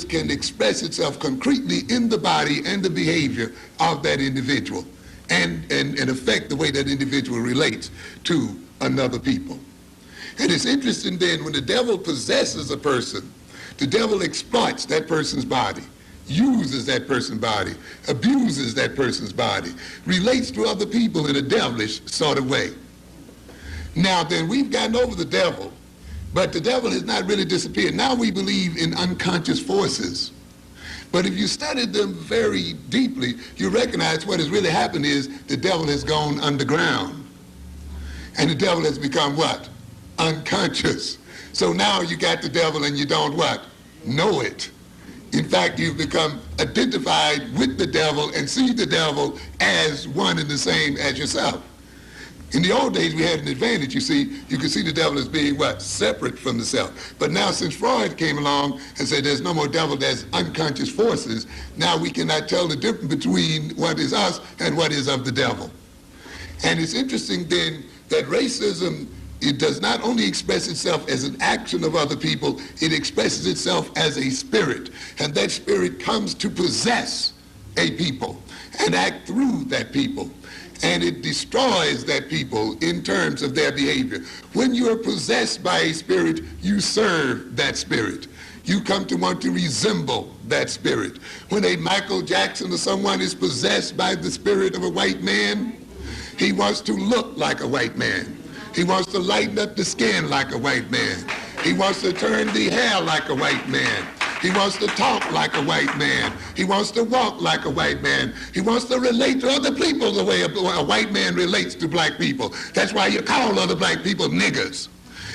can express itself concretely in the body and the behavior of that individual and affect the way that individual relates to another people. And it's interesting then, when the devil possesses a person, the devil exploits that person's body, uses that person's body, abuses that person's body, relates to other people in a devilish sort of way. Now then, we've gotten over the devil, but the devil has not really disappeared. Now we believe in unconscious forces. But if you study them very deeply, you recognize what has really happened is the devil has gone underground. And the devil has become what? Unconscious. So now you got the devil and you don't what? Know it. In fact, you've become identified with the devil and see the devil as one and the same as yourself. In the old days, we had an advantage, you see. You could see the devil as being what? Separate from the self. But now since Freud came along and said there's no more devil, there's unconscious forces, now we cannot tell the difference between what is us and what is of the devil. And it's interesting then that racism, it does not only express itself as an action of other people, it expresses itself as a spirit. And that spirit comes to possess a people and act through that people. And it destroys that people in terms of their behavior. When you are possessed by a spirit, you serve that spirit. You come to want to resemble that spirit. When a Michael Jackson or someone is possessed by the spirit of a white man, he wants to look like a white man. He wants to lighten up the skin like a white man. He wants to turn the hair like a white man. He wants to talk like a white man. He wants to walk like a white man. He wants to relate to other people the way a white man relates to black people. That's why you call other black people niggers.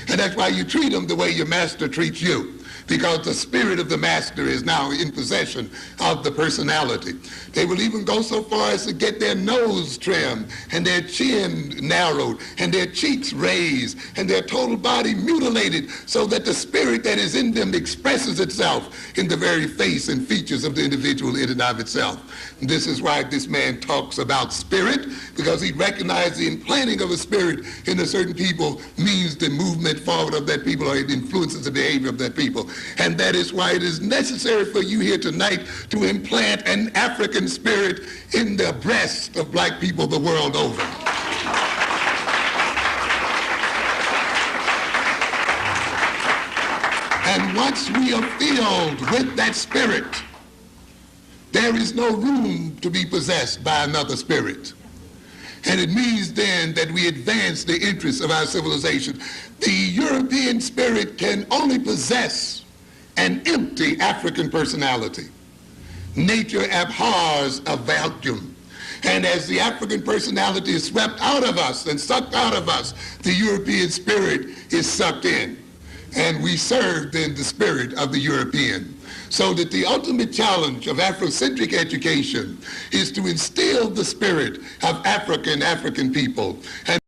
And that's why you treat them the way your master treats you. Because the spirit of the master is now in possession of the personality. They will even go so far as to get their nose trimmed and their chin narrowed and their cheeks raised and their total body mutilated so that the spirit that is in them expresses itself in the very face and features of the individual in and of itself. And this is why this man talks about spirit, because he recognized the implanting of a spirit in a certain people means the movement forward of that people, or it influences the behavior of that people. And that is why it is necessary for you here tonight to implant an African spirit in the breast of black people the world over. And once we are filled with that spirit, there is no room to be possessed by another spirit. And it means then that we advance the interests of our civilization. The European spirit can only possess an empty African personality. Nature abhors a vacuum. And as the African personality is swept out of us and sucked out of us, the European spirit is sucked in. And we serve then the spirit of the European. So that the ultimate challenge of Afrocentric education is to instill the spirit of African people. And